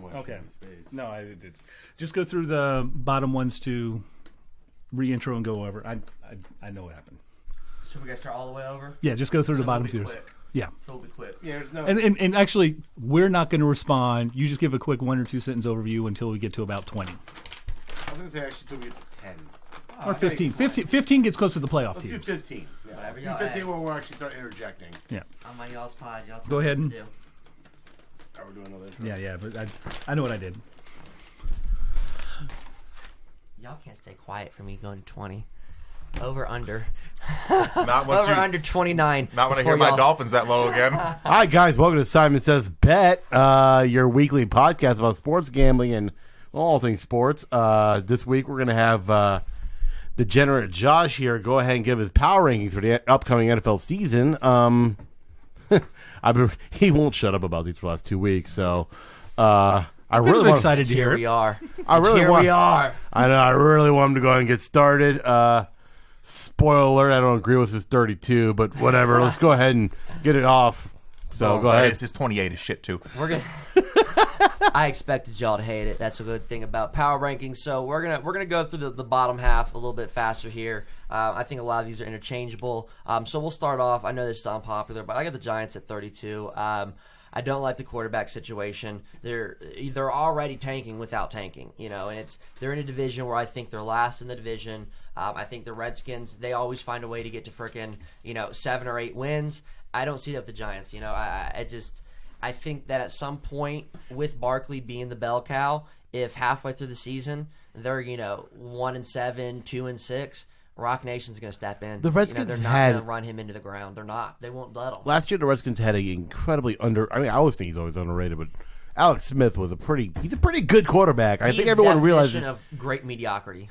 doesn't want Okay. space. No, I did. Just go through the bottom ones to re-intro and go over. I know what happened. So we got to start all the way over? Yeah, just go through the bottom we'll be tiers. quick. Yeah. So we'll be quick. Yeah, there's no. And actually, we're not going to respond. You just give a quick 1 or 2 sentence overview until we get to about 20. I was going to say actually till we get to 10. Or 15. 15 gets close to the playoff Let's do teams. 15. Yeah. Whatever Let's y'all do 15 add. where we'll actually start interjecting. Yeah. I'm on y'all's pod. Y'all tell Go me ahead what and- to do. Are we doing another intro? Yeah, but I know what I did. Y'all can't stay quiet for me going to 20. Over, under. Not what Over, under 29. Not when I hear before my y'all- Dolphins that low again. Hi, guys. Welcome to Simon Says Bet, your weekly podcast about sports gambling and all things sports. This week, we're going to have Degenerate Josh here go ahead and give his power rankings for the upcoming NFL season. He won't shut up about these for the last 2 weeks, so I really want. excited to hear Here it. we are. Here we are. I know. I really want him to go ahead and get started. Spoiler alert: I don't agree with his 32, but whatever. Let's go ahead and get it off. So go ahead. His 28 is shit too. We're gonna. I expected y'all to hate it. That's a good thing about power rankings. So we're gonna go through the bottom half a little bit faster here. I think a lot of these are interchangeable. So we'll start off. I know this is unpopular, but I got the Giants at 32. I don't like the quarterback situation. They're already tanking without tanking, and they're in a division where I think they're last in the division. I think the Redskins, they always find a way to get to frickin' 7 or 8 wins. I don't see that with the Giants. I think that at some point with Barkley being the bell cow, if halfway through the season they're 1-7, 2-6. Rock Nation's going to step in. The Redskins they're not going to run him into the ground. They're not. They won't let him. Last year, the Redskins had an incredibly I always think he's always underrated, but Alex Smith was he's a pretty good quarterback. I think everyone realizes of great mediocrity.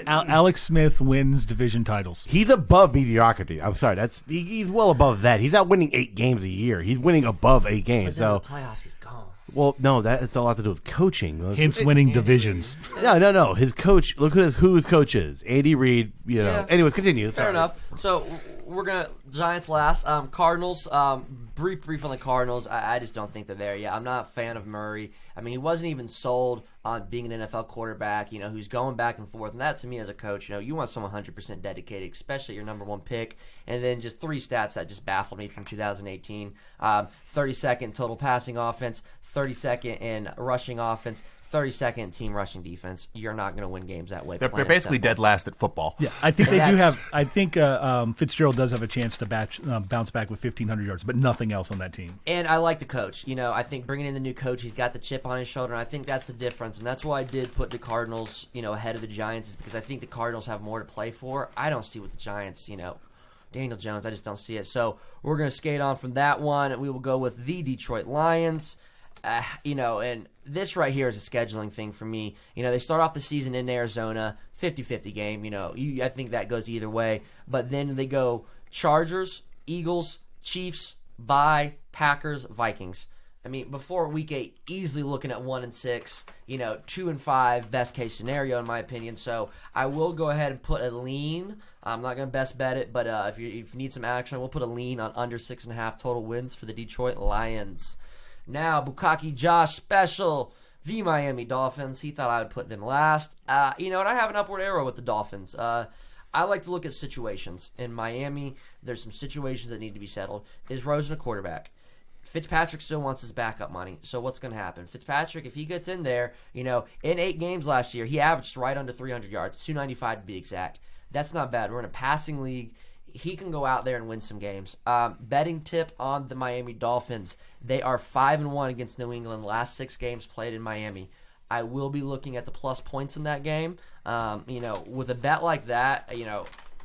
Alex Smith wins division titles. he's above mediocrity. I'm sorry, he's well above that. He's not winning 8 games a year. He's winning above 8 games. But then in So, the playoffs, he's gone. well, no, that's a lot to do with coaching. Hence winning divisions. No. His coach. Look at who his coach is. Andy Reid. Yeah. Anyways, continue. Fair Sorry. enough. So we're gonna Giants last. Cardinals. Brief on the Cardinals. I just don't think they're there yet. I'm not a fan of Murray. I mean, he wasn't even sold on being an NFL quarterback. Who's going back and forth, and that to me as a coach, you want someone 100% dedicated, especially your number one pick. And then just 3 stats that just baffled me from 2018: 32nd total passing offense, 32nd in rushing offense, 32nd team rushing defense. You're not going to win games that way. They're plain and basically simple. dead last at football. Yeah, I think they do have. I think Fitzgerald does have a chance to bounce back with 1,500 yards, but nothing else on that team. And I like the coach. I think bringing in the new coach, he's got the chip on his shoulder, and I think that's the difference. And that's why I did put the Cardinals, ahead of the Giants, is because I think the Cardinals have more to play for. I don't see what the Giants, Daniel Jones, I just don't see it. So we're going to skate on from that one, and we will go with the Detroit Lions. And this right here is a scheduling thing for me. They start off the season in Arizona, 50-50 game. I think that goes either way. But then they go Chargers, Eagles, Chiefs, bye, Packers, Vikings. I mean, before week 8, easily looking at 1-6, 2-5, best case scenario in my opinion. So I will go ahead and put a lean. I'm not going to best bet it, but if you need some action, I will put a lean on under 6.5 total wins for the Detroit Lions. Now, Bukkake Josh special, the Miami Dolphins. He thought I would put them last. And I have an upward arrow with the Dolphins. I like to look at situations. In Miami, there's some situations that need to be settled. Is Rosen a quarterback? Fitzpatrick still wants his backup money. So what's going to happen? Fitzpatrick, if he gets in there, in 8 games last year, he averaged right under 300 yards, 295 to be exact. That's not bad. We're in a passing league. He can go out there and win some games. Betting tip on the Miami Dolphins. They are 5-1 against New England. Last 6 games played in Miami. I will be looking at the plus points in that game. With a bet like that,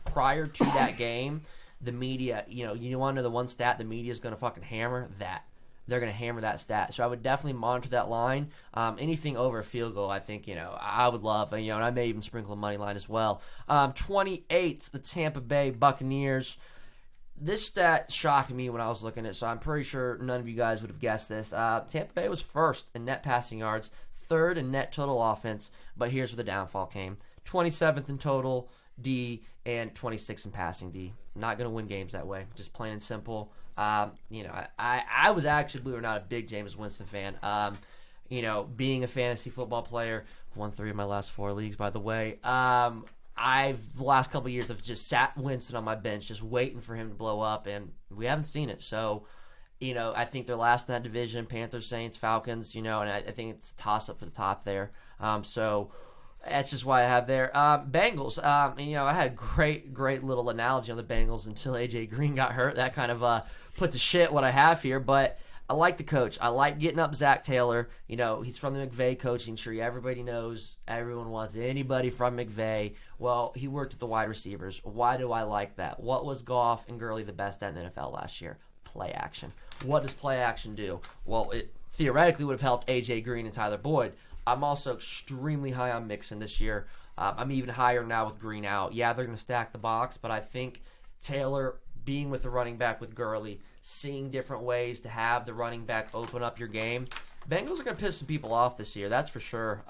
prior to that game, the media, you want to know the one stat the media is going to fucking hammer? That. They're going to hammer that stat. So I would definitely monitor that line. Anything over a field goal, I think, I would love. And I may even sprinkle a money line as well. 28, the Tampa Bay Buccaneers. This stat shocked me when I was looking at it, so I'm pretty sure none of you guys would have guessed this. Tampa Bay was first in net passing yards, third in net total offense, but here's where the downfall came. 27th in total D and 26th in passing D. Not going to win games that way, just plain and simple. I was actually, believe it or not, a big Jameis Winston fan. being a fantasy football player, won 3 of my last 4 leagues, by the way. The last couple of years, I've just sat Winston on my bench, just waiting for him to blow up, and we haven't seen it. So, I think they're last in that division: Panthers, Saints, Falcons. And I think it's a toss up for the top there. So that's just why I have there. Bengals. I had a great little analogy on the Bengals until AJ Green got hurt. That kind of put to shit what I have here, but. I like the coach. I like getting up Zach Taylor. He's from the McVay coaching tree. Everybody knows. Everyone wants anybody from McVay. Well, he worked with the wide receivers. Why do I like that? What was Goff and Gurley the best at in the NFL last year? Play action. What does play action do? Well, it theoretically would have helped A.J. Green and Tyler Boyd. I'm also extremely high on Mixon this year. I'm even higher now with Green out. Yeah, they're going to stack the box, but I think Taylor being with the running back with Gurley, seeing different ways to have the running back open up your game. Bengals are going to piss some people off this year, that's for sure.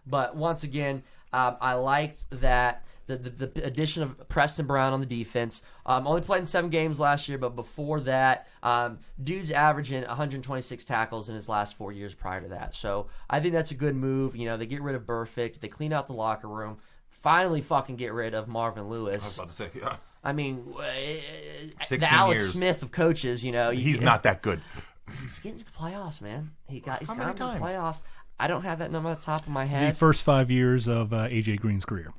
But once again, I liked that the addition of Preston Brown on the defense. Only played in 7 games last year, but before that, dude's averaging 126 tackles in his last 4 years prior to that. So I think that's a good move. They get rid of Burfict. They clean out the locker room. Finally fucking get rid of Marvin Lewis. I was about to say, yeah. I mean, 16 the Alex years. Smith of coaches, He's not that good. He's getting to the playoffs, man. He's How gotten many to the times? playoffs. I don't have that number on the top of my The head. first 5 years of A.J. Green's career.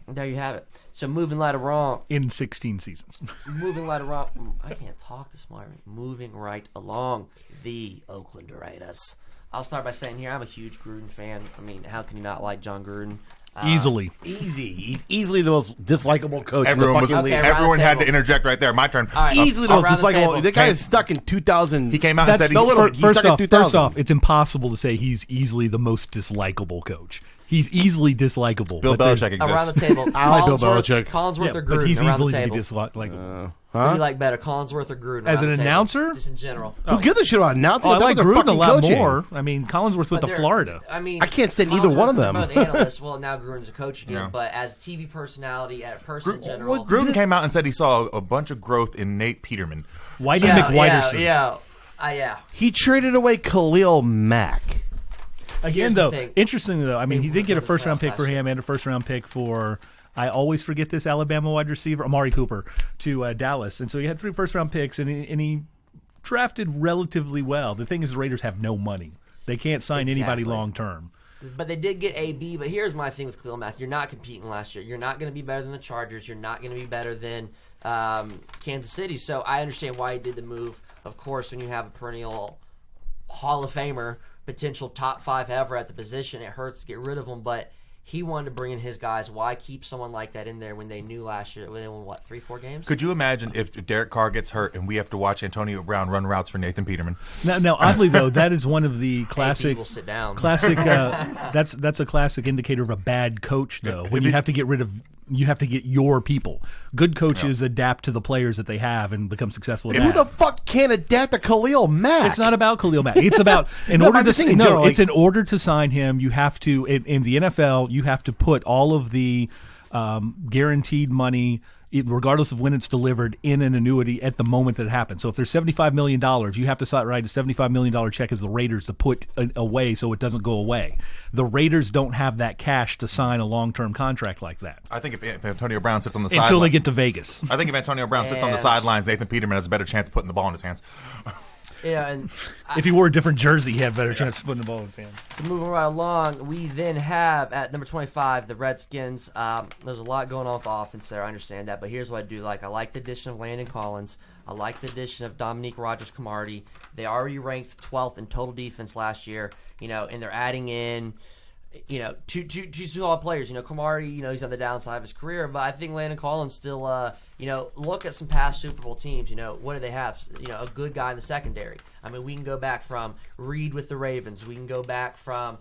There you have it. So moving right along. In 16 seasons. Moving right along. I can't talk this morning. Moving right along. The Oakland Raiders. I'll start by saying here, I'm a huge Gruden fan. I mean, how can you not like John Gruden? Easily. Easy. He's easily the most dislikable coach Everyone in the fucking league. Okay, everyone round the had to table. interject right there. My turn. All right. Easily the most Around the dislikable. table. The guy is stuck in 2000. He came out and said That's he's He's stuck in 2000. first off, it's impossible to say he's easily the most dislikable coach. He's easily dislikable. Bill but Belichick Around the exists. table. I like Bill Collinsworth- Belichick. Collinsworth Yeah, or but Gruden he's around easily the to be table. dislikable. Who do you like better, Collinsworth or Gruden? As around an the table? announcer? Just in general. Who gives a shit about announcing? Oh, I Talk like about their Gruden a fucking lot coaching. more. I mean, Collinsworth went But to they're- Florida. I mean, I can't stand either one of them. Both analysts. Well, now Gruden's a coach again, Yeah. but as a TV personality, as a person in general. Gruden came out and said he saw a bunch of growth in Nate Peterman. Whitey yeah, McWhiterson. yeah. He traded away Khalil Mack. Again, Here's the though, thing. interesting though. I mean, They he did get a were first round playoffs pick for last year. him and a first round pick for. I always forget this Alabama wide receiver, Amari Cooper, to Dallas, and so he had 3 first round picks, and he drafted relatively well. The thing is, the Raiders have no money; they can't sign anybody Exactly. long term. But they did get AB. But here's my thing with Khalil Mack: you're not competing last year. You're not going to be better than the Chargers. You're not going to be better than Kansas City. So I understand why he did the move. Of course, when you have a perennial Hall of Famer, potential top 5 ever at the position, it hurts to get rid of him. But he wanted to bring in his guys. Why keep someone like that in there when they knew last year they won, 3-4 games? Could you imagine if Derek Carr gets hurt and we have to watch Antonio Brown run routes for Nathan Peterman? Now, oddly though, that is one of the classic. will sit down. Classic. That's a classic indicator of a bad coach, though. When you have to get rid of, you have to get your people. Good coaches adapt to the players that they have and become successful. At Who the that. fuck can't adapt to Khalil Mack? It's not about Khalil Mack. It's about in No, order I'm to just saying in general, it's like- in order to sign him. You have to in the NFL. You have to put all of the guaranteed money, regardless of when it's delivered, in an annuity at the moment that it happens. So if there's $75 million, you have to write a $75 million check as the Raiders to put away so it doesn't go away. The Raiders don't have that cash to sign a long-term contract like that I think if Antonio Brown sits on the until sideline, they get to Vegas. I think if Antonio Brown sits on the And- sidelines, Nathan Peterman has a better chance of putting the ball in his hands. And If he wore a different jersey, he had a better chance of putting the ball in his hands. So moving right along, we then have at number 25 the Redskins. There's a lot going on with offense there. I understand that, but here's what I do like. I like the addition of Landon Collins. I like the addition of Dominique Rodgers-Cromartie. They already ranked 12th in total defense last year, and they're adding in, two solid players. Cromartie, he's on the downside of his career, but I think Landon Collins still, look at some past Super Bowl teams. What do they have? A good guy in the secondary. I mean, we can go back from Reed with the Ravens. We can go back from,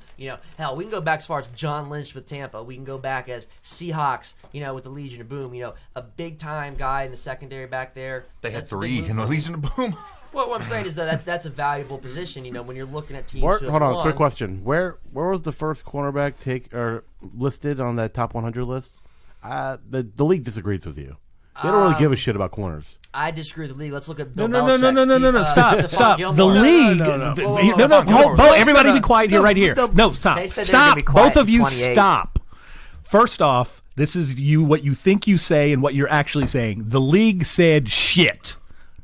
hell, we can go back as far as John Lynch with Tampa. We can go back as Seahawks, with the Legion of Boom. A big-time guy in the secondary back there. They had That's a big 3 move in the for them. Legion of Boom. Well, what I'm saying is that's a valuable position, when you're looking at teams. Hold who have on, won. quick question. Where was the first cornerback listed on that top 100 list? The league disagrees with you. They don't really give a shit about corners. I disagree with the league. Let's look at Bill No. Belichick. Stop. Stephon The Gilmore. league. No. Everybody be quiet here, right here. No, stop. They said they were gonna Stop. be quiet Both of to you 28. stop. First off, this is what you think you say and what you're actually saying. The league said shit.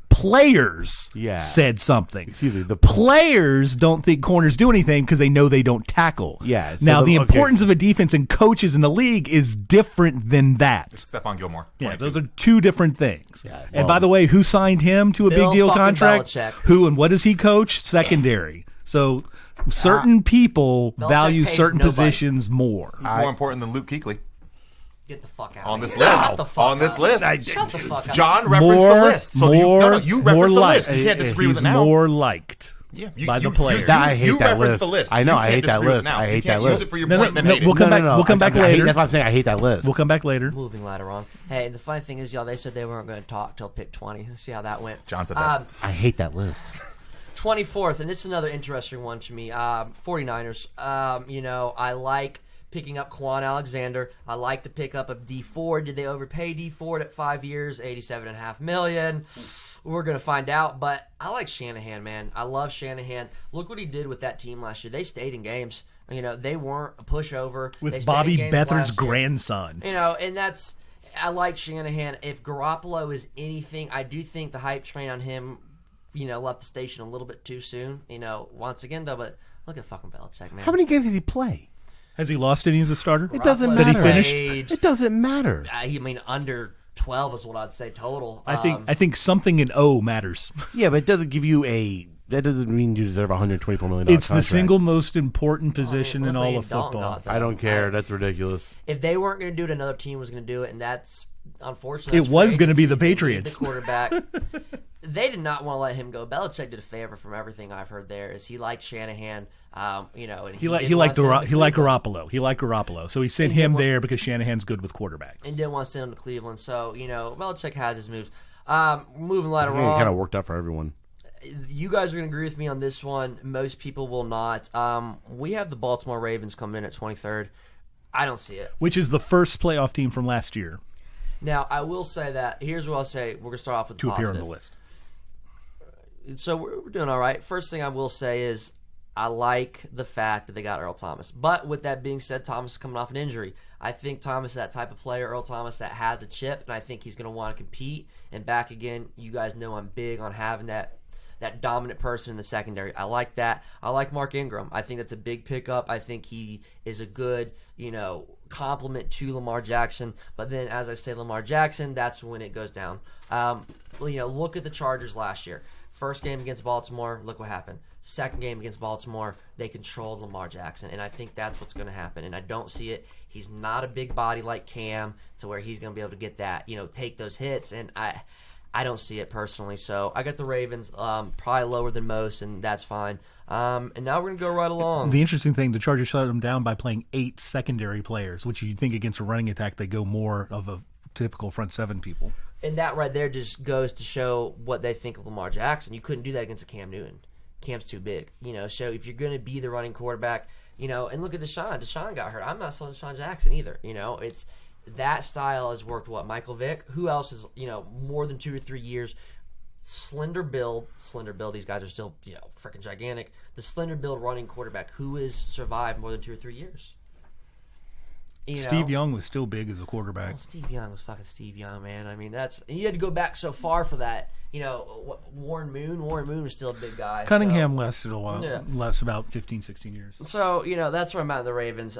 Players said something. Excuse me. The Players don't think corners do anything because they know they don't tackle. Yeah, so now, the okay. importance of a defense and coaches in the league is different than that. It's Stephon Gilmore. Yeah, 22. those are two different things. Yeah, And well- by the way, who signed him to a Bill big deal fucking contract? Belichick. Who and what does he coach? Secondary. So certain people Belichick value pays certain nobody. positions more. He's more important than Luke Kuechly Get the fuck out on of this here. list. Shut the fuck On this up. list. Shut the fuck up. John referenced the list. So you referenced the liked. list. You can't disagree with He's it now. more liked by the players. I hate you that referenced list. the list. I know, You I can't hate that disagree with it list. now. I You hate can't that use list. it for your No, point, then no, hate it. we'll come back. We'll come back later. That's what I'm saying. I hate that list. We'll come back later. Moving later on. Hey, the funny thing is, y'all, they said they weren't going to talk till pick 20. Let's see how that went. John said that. I hate that list. 24th, and this is another interesting one to me. 49ers. I like picking up Quan Alexander. I like the pickup of D Ford. Did they overpay D Ford at 5 years, $87.5 million? We're gonna find out. But I like Shanahan, man. I love Shanahan. Look what he did with that team last year. They stayed in games. They weren't a pushover. They With stayed Bobby in games Beathard's last year. grandson. And that's. I like Shanahan. If Garoppolo is anything, I do think the hype train on him, left the station a little bit too soon. Once again though, but look at fucking Belichick, man. How many games did he play? Has he lost any as a starter? It doesn't Garoppolo matter. Did he finish? played- It doesn't matter. under 12 is what I'd say total. I think something in O matters. Yeah, but it doesn't give you a. That doesn't mean you deserve a $124 million It's the contract. single most important position in look what all Andy of Dalton football. got, though. I don't care. That's ridiculous. If they weren't going to do it, another team was going to do it, and that's unfortunately. It was going to be the They need Patriots. The quarterback. They did not want to let him go. Belichick did a favor from everything I've heard. There is he liked Shanahan. And He liked didn't want to send him to Cleveland. Garoppolo. He liked Garoppolo. So he sent He him didn't there because Shanahan's good with quarterbacks. and didn't want to send him to Cleveland. So Belichick has his moves. Moving I later think it kind of on, worked out for everyone. you guys are going to agree with me on this one. Most people will not. We have the Baltimore Ravens coming in at 23rd. I don't see it. Which is the first playoff team from last year Now, I will say that. Here's what I'll say. We're going to start off with to appear on positive. the list. So we're doing all right. First thing I will say is I like the fact that they got Earl Thomas. But with that being said, Thomas is coming off an injury. I think Thomas is that type of player, Earl Thomas, that has a chip, and I think he's going to want to compete. And back again, you guys know I'm big on having that dominant person in the secondary. I like that. I like Mark Ingram. I think that's a big pickup. I think he is a good, compliment to Lamar Jackson. But then, as I say, Lamar Jackson, that's when it goes down. Look at the Chargers last year. First game against Baltimore, look what happened. Second game against Baltimore, they controlled Lamar Jackson, and I think that's what's going to happen. And I don't see it. He's not a big body like Cam to where he's going to be able to get that, take those hits. And I don't see it personally. So I got the Ravens probably lower than most, and that's fine. And now we're going to go right along. The interesting thing, the Chargers shut them down by playing 8 secondary players, which you'd think against a running attack they go more of a typical front 7 people. And that right there just goes to show what they think of Lamar Jackson. You couldn't do that against a Cam Newton. Cam's too big. So if you're going to be the running quarterback, and look at Deshaun. Deshaun got hurt. I'm not selling Deshaun Jackson either. It's that style has worked. What, Michael Vick? Who else is, more than 2 or 3 years? Slender build. These guys are still, freaking gigantic. The slender build running quarterback who has survived more than 2 or 3 years. Steve Young was still big as a quarterback. Well, Steve Young was fucking Steve Young, man. I mean, you had to go back so far for that. Warren Moon was still a big guy. Cunningham lasted a while, Yeah. lasted about 15, 16 years. So, that's where I'm at in the Ravens.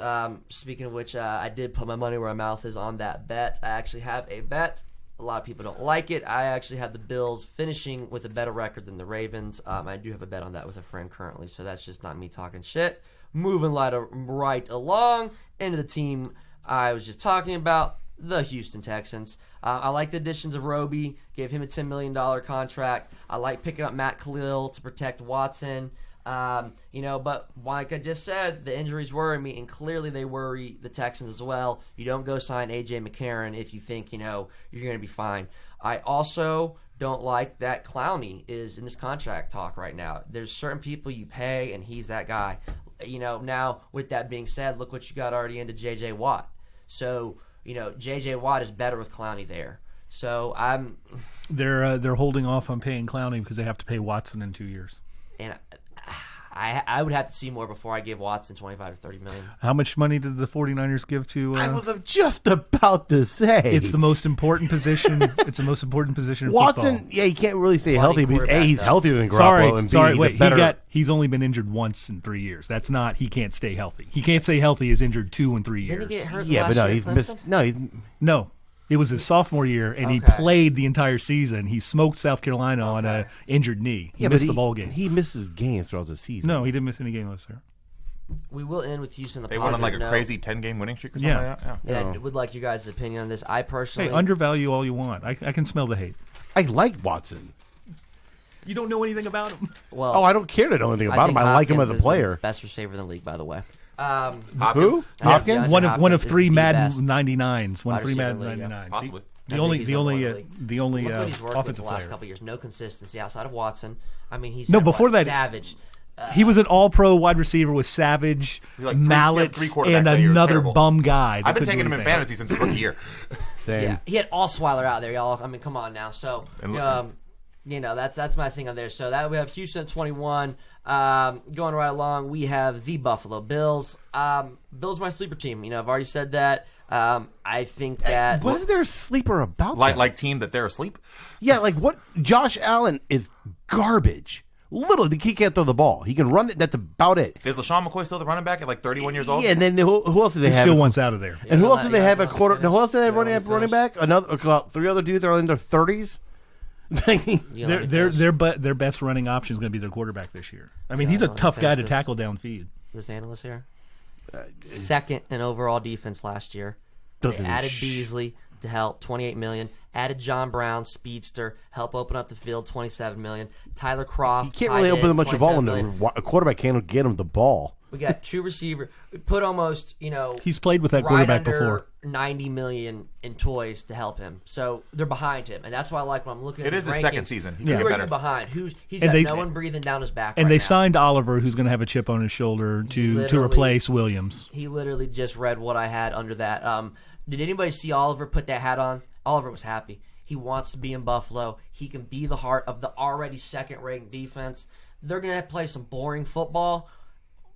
Speaking of which, I did put my money where my mouth is on that bet. I actually have a bet. A lot of people don't like it. I actually have the Bills finishing with a better record than the Ravens. I do have a bet on that with a friend currently, so that's just not me talking shit. Moving right along into the team I was just talking about, the Houston Texans. I like the additions of Roby, gave him a $10 million contract. I like picking up Matt Khalil to protect Watson. But like I just said, the injuries worry me, and clearly they worry the Texans as well. You don't go sign A.J. McCarron if you think, you're going to be fine. I also don't like that Clowney is in this contract talk right now. There's certain people you pay, and he's that guy. Now, with that being said, look what you got already into J.J. Watt. So, J.J. Watt is better with Clowney there. So They're holding off on paying Clowney because they have to pay Watson in 2 years. and I would have to see more before I give Watson 25 to 30 million. How much money did the 49ers give to? I was just about to say It's the most important position. It's the most important position in Watson. football. Yeah, he can't really stay Quality healthy. But A, quarterback, he's though. healthier than Garoppolo, and B, Sorry, he's wait. a better. He's only been injured once in 3 years. That's not. He can't stay healthy. He can't stay healthy. He's injured 2 and 3 years. Didn't he get hurt? Yeah, last but no, year at he's Clemson? missed. No, he's No, it was his sophomore year, and he Okay. played the entire season. He smoked South Carolina on a injured knee. He missed the bowl game. He misses games throughout the season. No, he didn't miss any game last year. We will end with Houston. The They went on like a positive crazy 10-game winning streak or something Yeah. like that. Yeah. note. Yeah, I would like you guys' opinion on this. I personally, Hey, undervalue all you want. I can smell the hate. I like Watson. You don't know anything about him. well, Oh, I don't care to know anything about him. think I like him Hopkins as a is the player. best receiver in the league, by the way. Who? Hopkins? Hopkins? Yeah. One of Hopkins three is the Madden best 99s. One wide of three receiver Madden in the league, 99s. Possibly. The only he's number one in the league. Look what he's worked with offensive the last player. couple years. No consistency outside of Watson. I mean, he's No, had, before that- Savage. He was an all-pro wide receiver with Savage, Like three- mallets, three quarterbacks and that year was another terrible. bum guy. that I've been couldn't taking do him in anything. fantasy since his rookie year. Same. Yeah, he had Osweiler out there, y'all. I mean, come on now. So, And look- that's my thing on there. So that we have Houston at 21. Going right along, we have the Buffalo Bills. Bills my sleeper team. I've already said that. I think that Wasn't there a sleeper about that? Like team that they're asleep. Yeah, like what? Josh Allen is garbage. Little, he can't throw the ball. He can run it. That's about it. Is LaShawn McCoy still the running back at like 31 years old? Yeah, and then who else did they He have? still wants out of there. And who Yeah, else did they yeah, have you at wanna quarter? finish? Who else did they have You wanna running back? Three other dudes that are in their 30s. You let me finish Their best running option is going to be their quarterback this year. I mean, he's a let me tough guy finish to this. tackle downfield. this analyst here. Second in overall defense last year. Doesn't They added sh- Beasley to help, $28 million. Added John Brown, speedster, help open up the field, $27 million. Tyler Croft, You can't tight really end, open a bunch of ball $27 when million. a quarterback can't get him the ball. We got two receiver. We put almost, He's played with that right quarterback under before. $90 million in toys to help him. So they're behind him, and that's why I like when I'm looking at It his is his rankings. second season. He Who can get are better. you behind? He's And got they- no one breathing down his back. And right they now. signed Oliver, who's going to have a chip on his shoulder to Literally- replace Williams. He literally just read what I had under that. Did anybody see Oliver put that hat on? Oliver was happy. He wants to be in Buffalo. He can be the heart of the already second-ranked defense. They're going to play some boring football,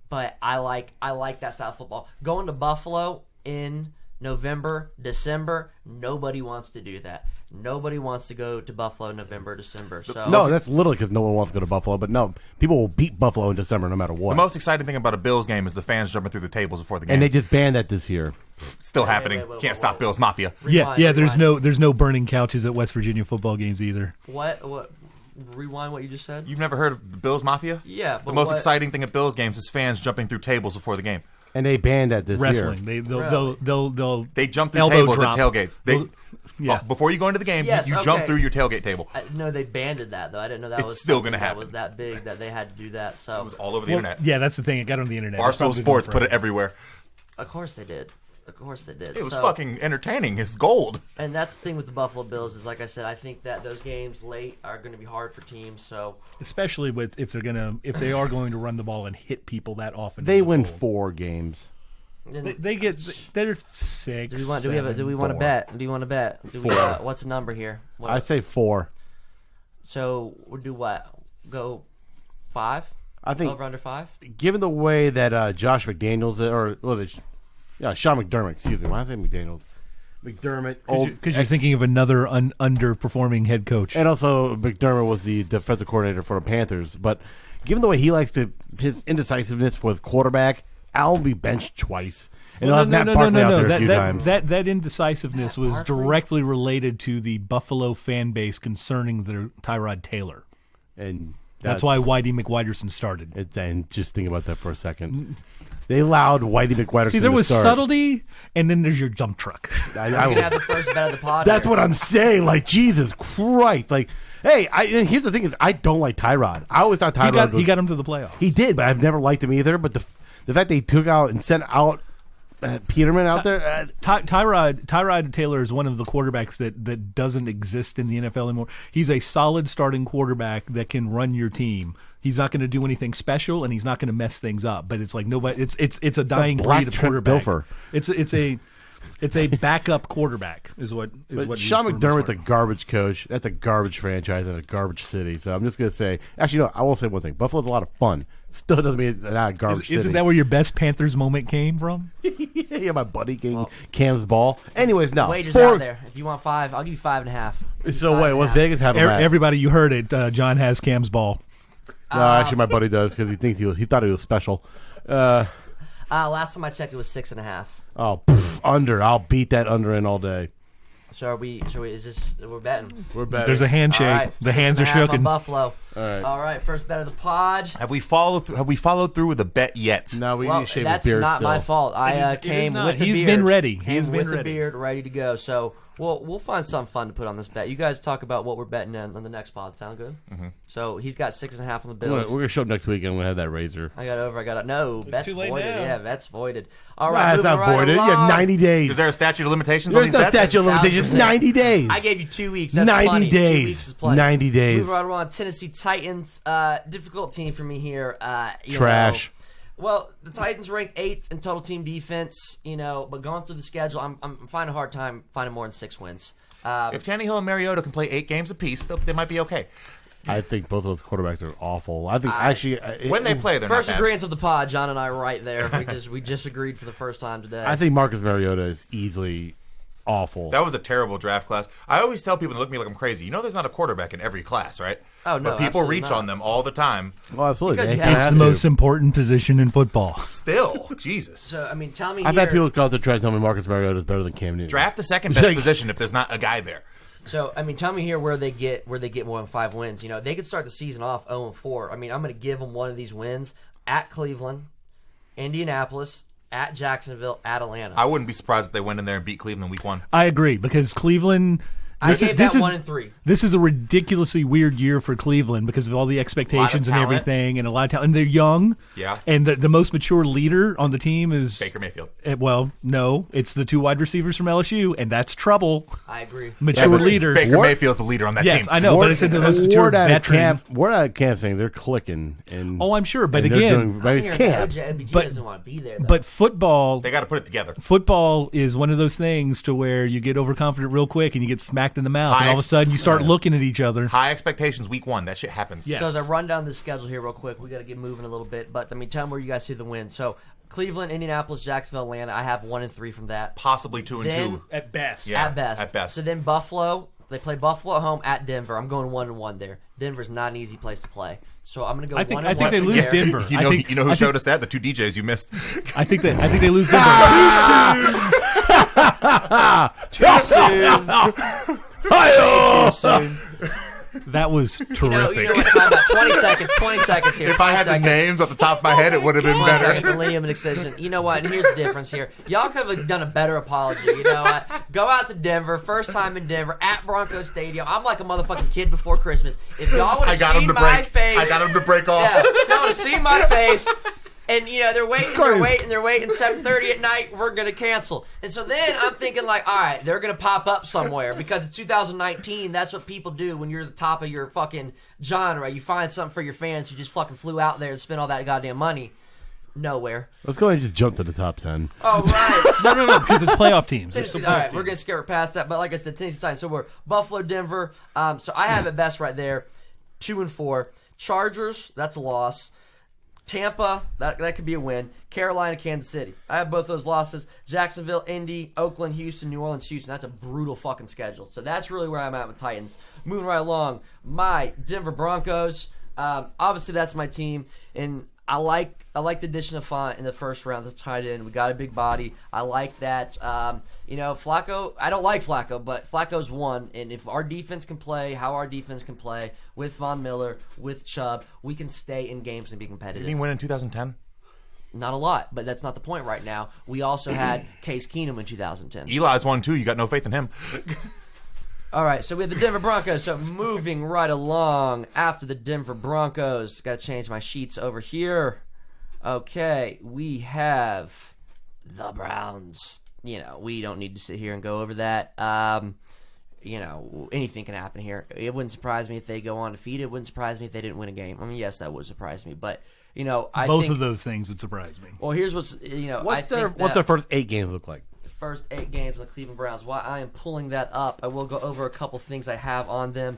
but I like that style of football. Going to Buffalo in November, December, nobody wants to do that. Nobody wants to go to Buffalo November, December. So No, that's literally because no one wants to go to Buffalo. But no, people will beat Buffalo in December no matter what. The most exciting thing about a Bills game is the fans jumping through the tables before the game. And they just banned that this year. Still happening. wait, Can't stop Bills Mafia. Rewind, Yeah. There's rewind. no burning couches at West Virginia football games either. What? Rewind what you just said? You've never heard of the Bills Mafia? Yeah, The but most what- exciting thing at Bills games is fans jumping through tables before the game. And they banned that this Wrestling. year. Really? They jump through elbow tables drop. at tailgates. They Yeah. before you go into the game, Yes, you jump okay. through your tailgate table. No, they banded that though. I didn't know that It's was still something gonna that happen. was that big that they had to do that. So It was all over the Well, internet. yeah, that's the thing. It got on the internet. It's Barstool probably Sports been put it forever. everywhere. of course they did. Of course they did. It was So- fucking entertaining. It's gold. And that's the thing with the Buffalo Bills is, like I said, I think that those games late are going to be hard for teams. So Especially if they are going to run the ball and hit people that often. They in the win cold. 4 games. They're 6. do we want to 4. bet? Do you want to bet? Do we? 4. What's the number here? What, I say 4. so we'll do what? Go 5? I think, Over under 5? given the way that Josh McDaniels Sean McDermott, excuse me. Why did I say McDaniels? McDermott, Because you're thinking of another underperforming head coach. and also McDermott was the defensive coordinator for the Panthers. But given the way he likes his indecisiveness with quarterback, Al will be benched twice, and he'll have Matt Barkley out there a few times. That indecisiveness was Barkley? directly related to the Buffalo fan base concerning their Tyrod Taylor. And That's why Whitey McWhiterson started. And just think about that for a second. They allowed Whitey McWhiterson. See, there to was start. subtlety, and then there's your dump truck. I We're going to have the first bet of the pod. That's here. what I'm saying. Like, Jesus Christ. Like, hey, and here's the thing is, I don't like Tyrod. I always thought Tyrod He got him to the playoffs. He did, but I've never liked him either. But the fact they took out and sent out Peterman out there. Tyrod Taylor is one of the quarterbacks that doesn't exist in the NFL anymore. He's a solid starting quarterback that can run your team. He's not going to do anything special, and he's not going to mess things up. But it's like nobody. It's a dying black breed of Trent quarterback. Dilfer. It's a It's a backup quarterback, is what. But Sean McDermott's a garbage coach. That's a garbage franchise. That's a garbage city. So I'm just going to say, actually, no, I will say one thing. Buffalo's a lot of fun. Still doesn't mean it's not a garbage city. Isn't that where your best Panthers moment came from? Yeah, my buddy getting Cam's ball. Anyways, no. Wages out there. If you want 5, I'll give you 5.5. So wait, what's Vegas having? Everybody, you heard it. John has Cam's ball. No, actually, my buddy does because he thinks he thought he was special. Last time I checked, it was 6.5. Oh, under. I'll beat that under in all day. So are we? Is this? We're betting. We're betting. There's a handshake. Right, the hands are 6.5 shook. on Buffalo. All right. First bet of the pod. Have we followed through with a bet yet? No, we need to shave his that's beard not still. my fault. I came with a beard. He's been ready. Came with a beard, ready to go. So we'll find something fun to put on this bet. You guys talk about what we're betting on the next pod. Sound good? Mm-hmm. So he's got 6.5 on the Bills. We're gonna show up next week and we'll have that razor. I got no. Bet's too late voided. now. Yeah, bet's voided. All right, That's not voided. You have 90 days. Is there a statute of limitations There's on these no bets? statute of limitations. 90 days. I gave you 2 weeks. That's 90 plenty. days. 2 weeks is plenty. 90 days. Moving right along. Tennessee Titans. Difficult team for me here. Trash. Well, the Titans ranked 8th in total team defense. But going through the schedule, I'm finding a hard time finding more than 6 wins. If Tannehill and Mariota can play 8 games apiece, they might be okay. I think both of those quarterbacks are awful. I think When they play, they're First not bad. agreement of the pod, John and I right there. We just agreed for the first time today. I think Marcus Mariota is easily awful. That was a terrible draft class. I always tell people to look at me like I'm crazy. There's not a quarterback in every class, right? Oh, no, but people absolutely reach not. on them all the time. Well, absolutely. Because you They have It's have the to. most important position in football. Still, Jesus. So, tell me I've here. had people come out to try to tell me Marcus Mariota is better than Cam Newton. Draft the second best position if there's not a guy there. So, tell me here where they get more than 5 wins. They could start the season off 0-4. I'm going to give them one of these wins at Cleveland, Indianapolis, at Jacksonville, at Atlanta. I wouldn't be surprised if they went in there and beat Cleveland week 1. I agree because Cleveland. I gave that 1-3. This is a ridiculously weird year for Cleveland because of all the expectations and talent. everything, and a lot of talent. And they're young. Yeah. And the most mature leader on the team is Baker Mayfield. Well, no, it's the 2 wide receivers from LSU, and that's trouble. I agree. Mature leaders. Baker Mayfield's the leader on that Yes, team. I know, but I said the most mature veteran. We're not at camp saying they're clicking. And, Oh, I'm sure, but and they're again, doing- maybe it's camp. OBJ But- doesn't want to be there, though. but football. They got to put it together. Football is one of those things to where you get overconfident real quick and you get smacked in the mouth, and all of a sudden you start looking at each other. High expectations week 1. That shit happens. Yes. So as I run down the schedule here real quick, we got to get moving a little bit. But tell me where you guys see the win. So Cleveland, Indianapolis, Jacksonville, Atlanta. I have 1-3 from that. Possibly 2 and 2. At best. Yeah, at best. at best. So then Buffalo. They play Buffalo at home at Denver. I'm going 1-1 there. Denver's not an easy place to play. So I'm going to go 1-1. I think they lose there. Denver. You know who showed us that? The 2 DJs you missed. I think they lose Denver. Too soon. Too soon. That was terrific. You know what, time about 20 seconds here. If I had the names off the top of my head, it would have been 20 better. seconds and Liam an extension. You know what? And here's the difference here. Y'all could have done a better apology. You know what? Go out to Denver, first time in Denver, at Broncos Stadium. I'm like a motherfucking kid before Christmas. If y'all would have seen my face. I got him to break off. Yeah, y'all would have seen my face. And, they're waiting, 7:30 at night, we're going to cancel. And so then I'm thinking like, all right, they're going to pop up somewhere because it's 2019. That's what people do when you're at the top of your fucking genre. You find something for your fans who just fucking flew out there and spent all that goddamn money. Nowhere. Let's go ahead and just jump to the top 10. Oh, right. No, because it's playoff teams. It's Tennessee, still all playoff right, we're teams. going to skip past that. But like I said, Tennessee Titans. So we're Buffalo, Denver. So I have it best right there, 2-4. Chargers, that's a loss. Tampa, that could be a win. Carolina, Kansas City. I have both those losses. Jacksonville, Indy, Oakland, Houston, New Orleans, Houston. That's a brutal fucking schedule. So that's really where I'm at with Titans. Moving right along, my Denver Broncos. Obviously, that's my team. And I like the addition of Font in the first round, the tight end. We got a big body. I like that. Flacco, I don't like Flacco, but Flacco's one. And if our defense can play, how our defense can play, with Von Miller, with Chubb, we can stay in games and be competitive. Didn't he win in 2010? Not a lot, but that's not the point right now. We also had Case Keenum in 2010. Eli's won too. You got no faith in him. All right, so we have the Denver Broncos. So moving right along after the Denver Broncos. Got to change my sheets over here. Okay, we have the Browns. We don't need to sit here and go over that. Anything can happen here. It wouldn't surprise me if they go undefeated. It wouldn't surprise me if they didn't win a game. I mean, yes, that would surprise me, but I Both think, of those things would surprise me. Well, here's what's What's their first 8 games look like? first 8 games of the Cleveland Browns. While I am pulling that up, I will go over a couple things I have on them.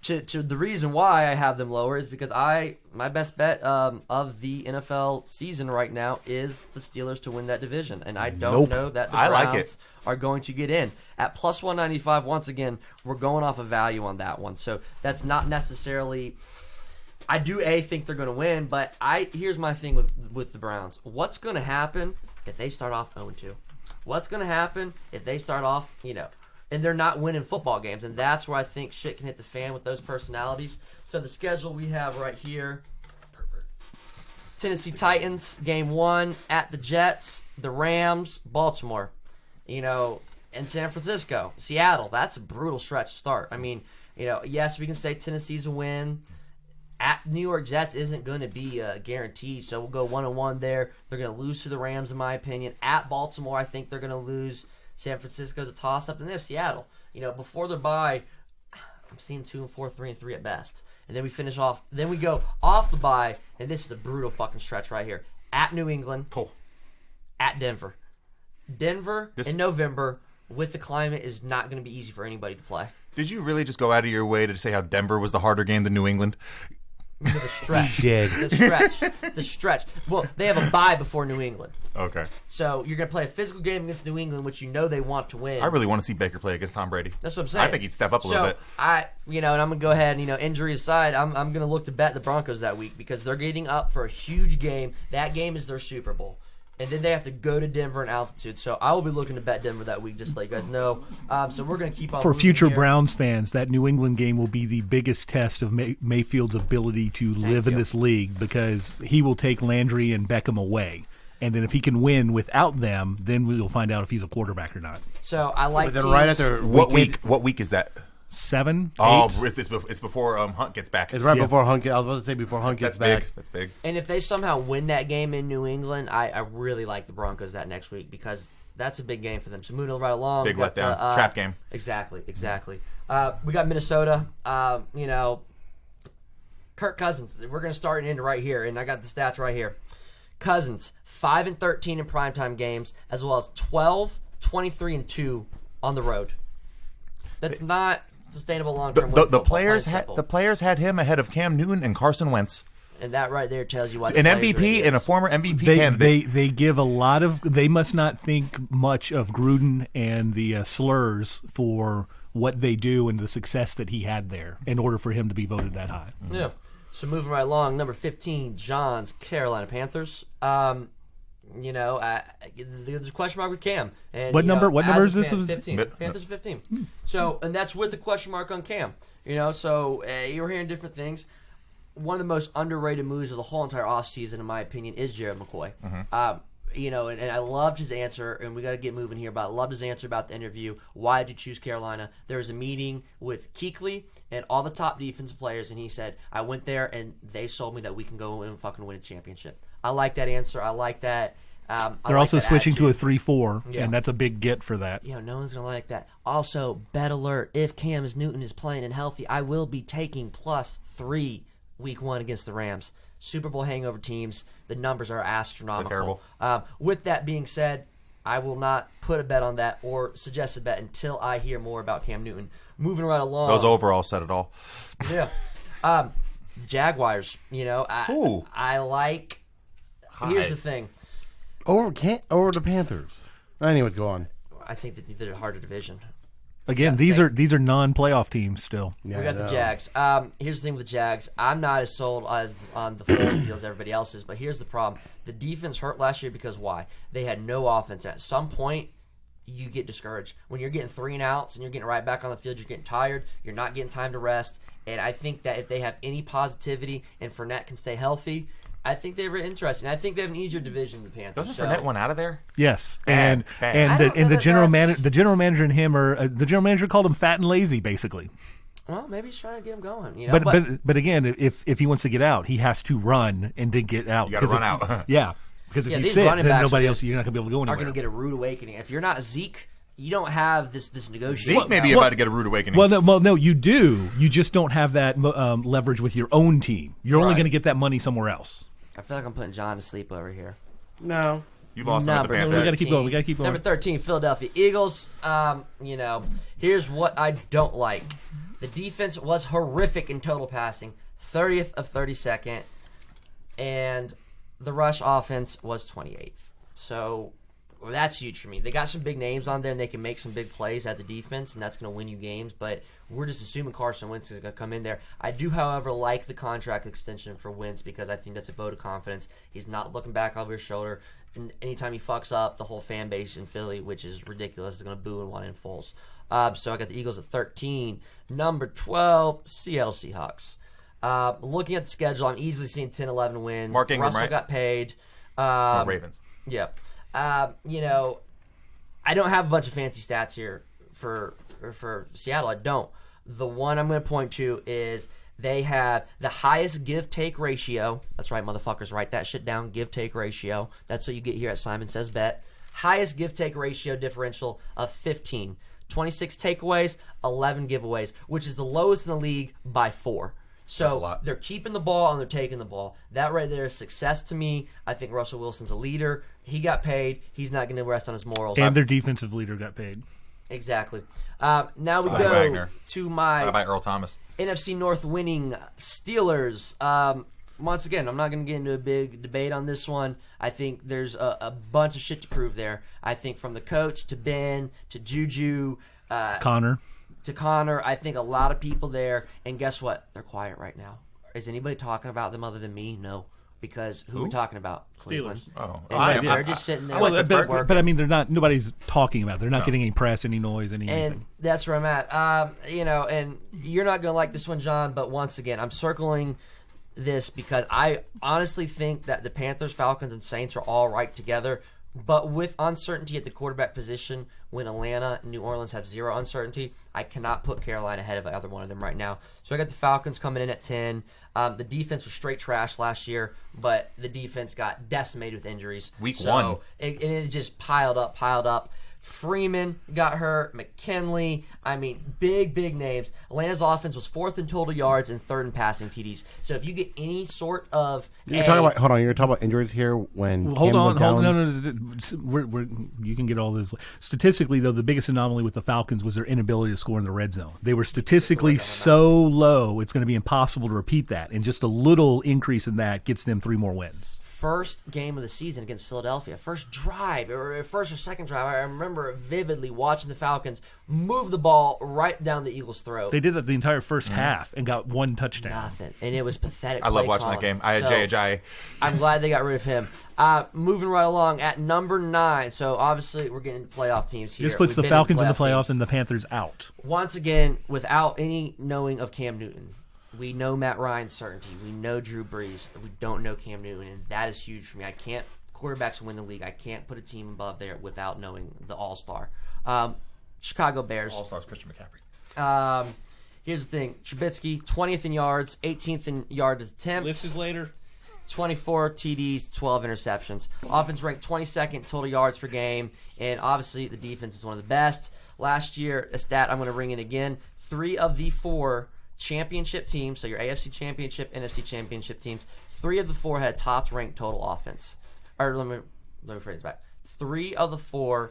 To the reason why I have them lower is because my best bet of the NFL season right now is the Steelers to win that division, and I don't know that the Browns are going to get in at plus 195. Once again, we're going off of value on that one, so that's not necessarily. I do think they're going to win, but here's my thing with the Browns. What's going to happen if they start off 0-2? What's going to happen if they start off, and they're not winning football games? And that's where I think shit can hit the fan with those personalities. So the schedule we have right here. Tennessee Titans, game 1 at the Jets, the Rams, Baltimore, and San Francisco, Seattle. That's a brutal stretch to start. I mean, yes, we can say Tennessee's a win. At New York Jets isn't going to be guaranteed, so we'll go 1-1 there. They're going to lose to the Rams, in my opinion. At Baltimore, I think they're going to lose. San Francisco's a toss-up, and they have Seattle. Before their bye, I'm seeing 2-4, 3-3 at best. And then we finish off. Then we go off the bye, and this is a brutal fucking stretch right here. At New England. Cool. At Denver. Denver in November with the climate is not going to be easy for anybody to play. Did you really just go out of your way to say how Denver was the harder game than New England? The stretch. Did. The stretch. Well, they have a bye before New England. Okay. So you're going to play a physical game against New England, which they want to win. I really want to see Baker play against Tom Brady. That's what I'm saying. I think he'd step up a little bit. And I'm going to go ahead and, injury aside, I'm going to look to bet the Broncos that week because they're getting up for a huge game. That game is their Super Bowl. And then they have to go to Denver in altitude. So I will be looking to bet Denver that week, just to let you guys know. So we're going to keep on For future here. Browns fans, that New England game will be the biggest test of Mayfield's ability to live in this league because he will take Landry and Beckham away. And then if he can win without them, then we'll find out if he's a quarterback or not. So I like Then teams. right after What week is that? 7, 8. Oh, it's before Hunt gets back. It's right before Hunt. I was about to say before Hunt gets back. That's big. And if they somehow win that game in New England, I really like the Broncos that next week because that's a big game for them. So moving right along. Big letdown. Trap game. Exactly. We got Minnesota. Kirk Cousins. We're going to start and end right here, and I got the stats right here. Cousins, 5-13 in primetime games, as well as 12, 23-2 on the road. That's not sustainable long-term. The players had him ahead of Cam Newton and Carson Wentz. And that right there tells you why. An MVP and a former MVP candidate. They give a lot of. They must not think much of Gruden and the slurs for what they do and the success that he had there in order for him to be voted that high. Yeah. So moving right along, number 15, John's Carolina Panthers. There's a question mark with Cam. And, what number is this? 15. Panthers are 15. So, and that's with the question mark on Cam. So you're hearing different things. One of the most underrated moves of the whole entire offseason, in my opinion, is Jared McCoy. Mm-hmm. And I loved his answer, and we got to get moving here, but I loved his answer about the interview. Why did you choose Carolina? There was a meeting with Kuechly and all the top defensive players, and he said, I went there, and they sold me that we can go and fucking win a championship. I like that answer. I like that. They're also switching to a 3-4, Yeah. and that's a big get for that. No one's going to like that. Also, bet alert, if Cam Newton is playing and healthy, I will be taking +3 week 1 against the Rams. Super Bowl hangover teams. The numbers are astronomical. Terrible. With that being said, I will not put a bet on that or suggest a bet until I hear more about Cam Newton. Moving right along. Those overalls said it all. Yeah. The Jaguars, I like. Here's the thing. Over the Panthers. Anyways, go on. I think that they're a harder division. Again, these are non-playoff teams still. Yeah, we got the Jags. Here's the thing with the Jags. I'm not as sold as on the Foles deal as everybody else is, but here's the problem. The defense hurt last year because why? They had no offense. At some point, you get discouraged. When you're getting 3 and outs and you're getting right back on the field, you're getting tired. You're not getting time to rest. And I think that if they have any positivity and Fournette can stay healthy, I think they were interesting. I think they have an easier division than the Panthers. Doesn't Fournette one out of there? Yes, Bad. the general manager and him are the general manager called him fat and lazy, basically. Well, maybe he's trying to get him going. But again, if he wants to get out, he has to run and then get out. You got to run out. Yeah, because if you these sit, running then backs nobody else, you're not going to be able to go anywhere. Are going to get a rude awakening. If you're not Zeke, you don't have this negotiation. Zeke may be about to get a rude awakening. Well, no, you do. You just don't have that leverage with your own team. You're only going to get that money somewhere else. I feel like I'm putting John to sleep over here. No. You lost them at the Number Panthers. We gotta keep going. We gotta keep going. Number 13, Philadelphia Eagles. Here's what I don't like. The defense was horrific in total passing, 30th of 32nd, and the rush offense was 28th. So that's huge for me. They got some big names on there, and they can make some big plays as a defense, and that's going to win you games. But we're just assuming Carson Wentz is going to come in there. I do, however, like the contract extension for Wentz because I think that's a vote of confidence. He's not looking back over his shoulder. And anytime he fucks up, the whole fan base in Philly, which is ridiculous, is going to boo and want in Foles. So I got the Eagles at 13. Number 12, Seattle Seahawks. Looking at the schedule, I'm easily seeing 10, 11 wins. Mark Ingram, Russell right? got paid. Ravens. Yeah. I don't have a bunch of fancy stats here for Seattle. I don't. The one I'm going to point to is they have the highest give-take ratio. That's right, motherfuckers. Write that shit down. Give-take ratio. That's what you get here at Simon Says Bet. Highest give-take ratio differential of 15. 26 takeaways, 11 giveaways, which is the lowest in the league by 4. That's a So lot. they're keeping the ball and they're taking the ball. That right there is success to me. I think Russell Wilson's a leader. He got paid. He's not going to rest on his morals. And their defensive leader got paid. Exactly. Now we Bye, go Wagner. to Bye my bye, Earl Thomas. NFC North winning Steelers. Once again, I'm not going to get into a big debate on this one. I think there's a bunch of shit to prove there. I think from the coach to Ben to Juju Connor. to Connor, I think a lot of people there. And guess what? They're quiet right now. Is anybody talking about them other than me? No. Because who are we talking about? Cleveland. Oh, And they're just sitting there. I like Well, Pittsburgh. but I mean, nobody's talking about it. They're not getting any press, any noise, anything. And that's where I'm at. And you're not going to like this one, John, but once again, I'm circling this because I honestly think that the Panthers, Falcons, and Saints are all right together. But with uncertainty at the quarterback position, when Atlanta and New Orleans have zero uncertainty, I cannot put Carolina ahead of either one of them right now. So I got the Falcons coming in at 10. The defense was straight trash last year, but the defense got decimated with injuries. Week 1. It just piled up. Freeman got hurt. McKinley. I mean, big names. Atlanta's offense was 4th in total yards and 3rd in passing TDs. So if you get any sort of You're talking about injuries here when Hold Cam on, went down. no. You can get all this. Statistically, though, the biggest anomaly with the Falcons was their inability to score in the red zone. They were statistically so low, it's going to be impossible to repeat that. And just a little increase in that gets them 3 more wins. First game of the season against Philadelphia, first drive or first or second drive, I remember vividly watching the Falcons move the ball right down the Eagles' throat. They did that the entire first half and got 1 touchdown. Nothing, and it was pathetic. I love play watching that calling. game. I had So, Jay. I'm glad they got rid of him. Moving right along at number 9. So obviously we're getting playoff teams here. Just puts We've the been Falcons in the playoffs teams. and the Panthers out. Once again, without any knowing of Cam Newton. We know Matt Ryan's certainty. We know Drew Brees. We don't know Cam Newton, and that is huge for me. I can't quarterbacks win the league. I can't put a team above there without knowing the All-Star. Chicago Bears. All-Stars Christian McCaffrey. Here's the thing. Trubisky, 20th in yards, 18th in yards attempts. List is later. 24 TDs, 12 interceptions. Offense ranked 22nd total yards per game, and obviously the defense is one of the best. Last year, a stat I'm going to bring in again, 3 of the 4 championship teams, so your AFC championship, NFC championship teams, 3 of the 4 had a top-ranked total offense. Or let me phrase it back. 3 of the 4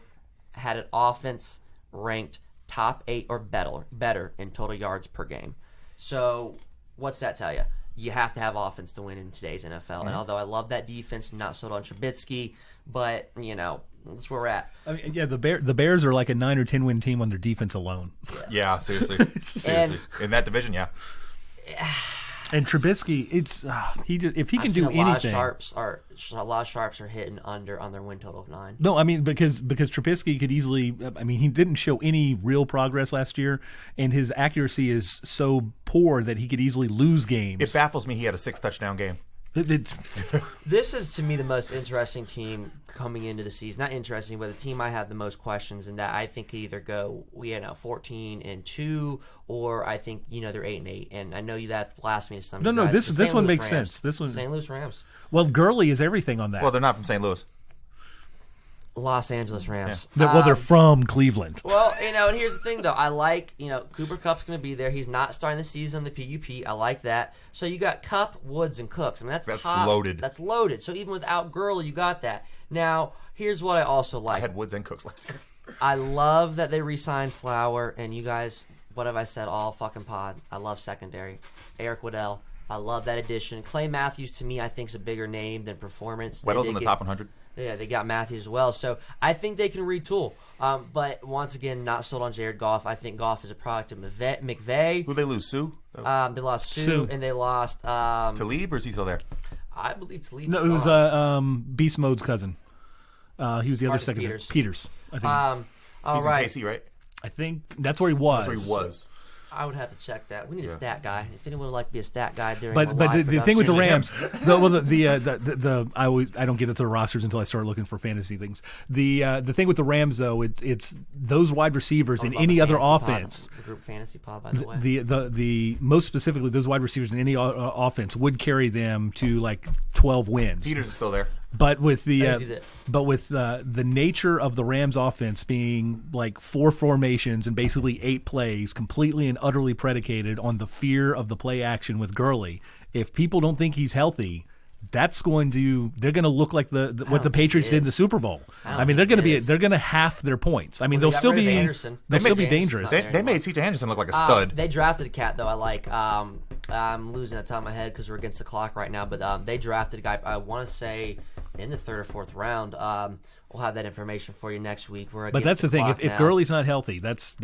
had an offense ranked top 8 or better in total yards per game. So what's that tell you? You have to have offense to win in today's NFL. And although I love that defense, not sold on Trubisky, but, that's where we're at. I mean, yeah, the Bears are like a 9 or 10 win team on their defense alone. Yeah, seriously. Seriously. In that division, yeah. And Trubisky, it's if he can I've do seen anything. A lot of sharps are hitting under on their win total of 9. No, I mean because Trubisky could easily. I mean, he didn't show any real progress last year, and his accuracy is so poor that he could easily lose games. It baffles me he had a 6-touchdown game. This is, to me, the most interesting team coming into the season. Not interesting, but the team I have the most questions in that I think could either go 14-2, or I think they're 8-8. And I know that's blasphemy to some. No, guys. this The St. one Louis makes Rams. sense. This one, St. Louis Rams. well, Gurley is everything on that. Well, they're not from St. Louis. Los Angeles Rams. Well, they're from Cleveland. Well, and here's the thing, though. I like, Cooper Kupp's going to be there. He's not starting the season on the PUP. I like that. So you got Kupp, Woods, and Cooks. I mean, that's top. Loaded. That's loaded. So even without Gurley, you got that. Now, here's what I also like. I had Woods and Cooks last year. I love that they re-signed Flower, and you guys, what have I said all fucking pod? I love secondary. Eric Waddell. I love that addition. Clay Matthews, to me, I think is a bigger name than performance. Weddle's in the top 100. Yeah, they got Matthews as well. So I think they can retool. But once again, not sold on Jared Goff. I think Goff is a product of McVay. Who they lose? Sue? They lost Sue, and they lost Talib, or is he still there? I believe Talib. No, it was Beast Mode's cousin. He was the Marcus other second. Peters, I think. All He's right. in KC, right? I think that's where he was. That's where he was. I would have to check that. We need a stat guy. If anyone would like to be a stat guy during But the thing with the Rams, I don't get into the rosters until I start looking for fantasy things. The thing with the Rams though, it's those wide receivers in any other offense. Group fantasy pod, by the way. The most specifically, those wide receivers in any offense would carry them to like 12 wins. Peters is still there. But with the nature of the Rams offense being like 4 formations and basically 8 plays, completely and utterly predicated on the fear of the play action with Gurley, if people don't think he's healthy, they're going to look like what the Patriots did in the Super Bowl. I mean, they're going to half their points. I mean, they'll still be dangerous. They made C.J. Anderson look like a stud. They drafted a cat though. I like. I'm losing the top of my head because we're against the clock right now. But they drafted a guy. I want to say in the 3rd or 4th round. We'll have that information for you next week. But that's the thing. If Gurley's not healthy, that's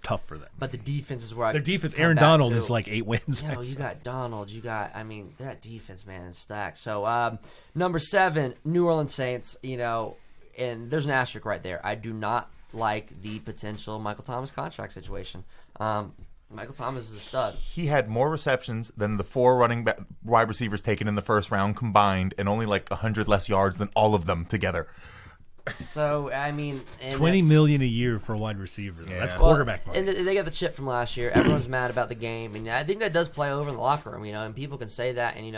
tough for them. But the defense is where their defense. Aaron Donald is like 8 wins. You got Donald. That defense, man, is stacked. So number 7, New Orleans Saints. And there's an asterisk right there. I do not like the potential Michael Thomas contract situation. Michael Thomas is a stud. He had more receptions than the 4 wide receivers taken in the first round combined, and only like 100 less yards than all of them together. So I mean, $20 million a year for a wide receiver. Yeah. That's quarterback money. And they got the chip from last year. Everyone's mad about the game, and I think that does play over in the locker room. And people can say that. And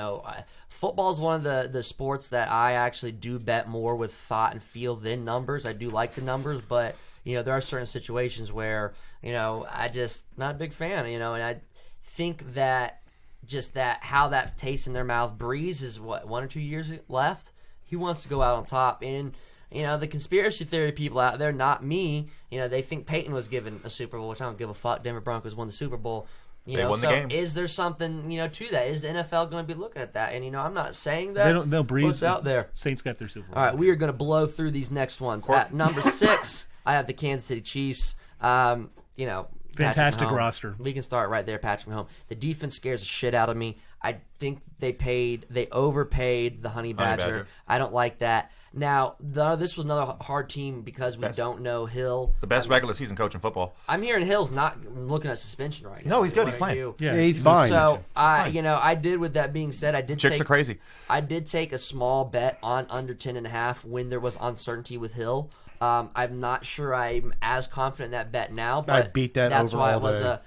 football is one of the sports that I actually do bet more with thought and feel than numbers. I do like the numbers, but there are certain situations where I just not a big fan. And I think that just how that tastes in their mouth. Breeze is 1 or 2 years left. He wants to go out on top. And the conspiracy theory people out there, not me, they think Peyton was given a Super Bowl, which I don't give a fuck. Denver Broncos won the Super Bowl. They won the game. Is there something, to that? Is the NFL going to be looking at that? And, I'm not saying that. They'll breeze. What's out there? Saints got their Super Bowl. All right, we are going to blow through these next ones. At number 6, I have the Kansas City Chiefs. Fantastic roster. We can start right there, Patrick Mahomes. The defense scares the shit out of me. I think they overpaid the Honey Badger. I don't like that. Now, this was another hard team because we don't know Hill. The best regular season coach in football. I'm hearing Hill's not looking at suspension right now. No, he's good. He's playing. Yeah, he's fine. So, I did, with that being said, Chicks are crazy. I did take a small bet on under 10.5 when there was uncertainty with Hill. I'm not sure I'm as confident in that bet now, but I beat that that's over why all it was day.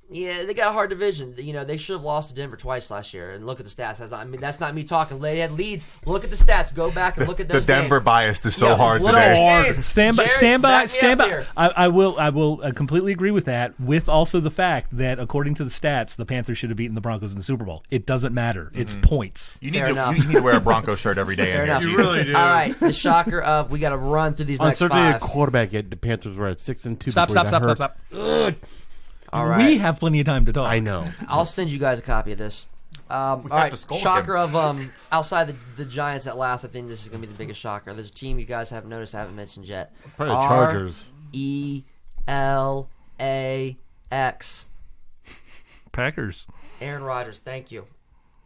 they got a hard division. They should have lost to Denver twice last year. And look at the stats. That's not me talking. They had leads. Look at the stats. Go back and look at those The Denver games. bias is so hard look at today. the games. Stand by. Jared, I will completely agree with that. With also the fact that according to the stats, the Panthers should have beaten the Broncos in the Super Bowl. It doesn't matter. It's points. You need to wear a Broncos shirt every day. Fair enough. You really do. All right, the shocker of we got to run through these next Uncertainty 5. at quarterback. Yet the Panthers were at 6-2. Stop. All right. We have plenty of time to talk. I know. I'll send you guys a copy of this. All right, to scold shocker of outside the Giants at last. I think this is going to be the biggest shocker. There's a team you guys haven't noticed, I haven't mentioned yet. Probably the Chargers. RELAX. Packers. Aaron Rodgers, thank you.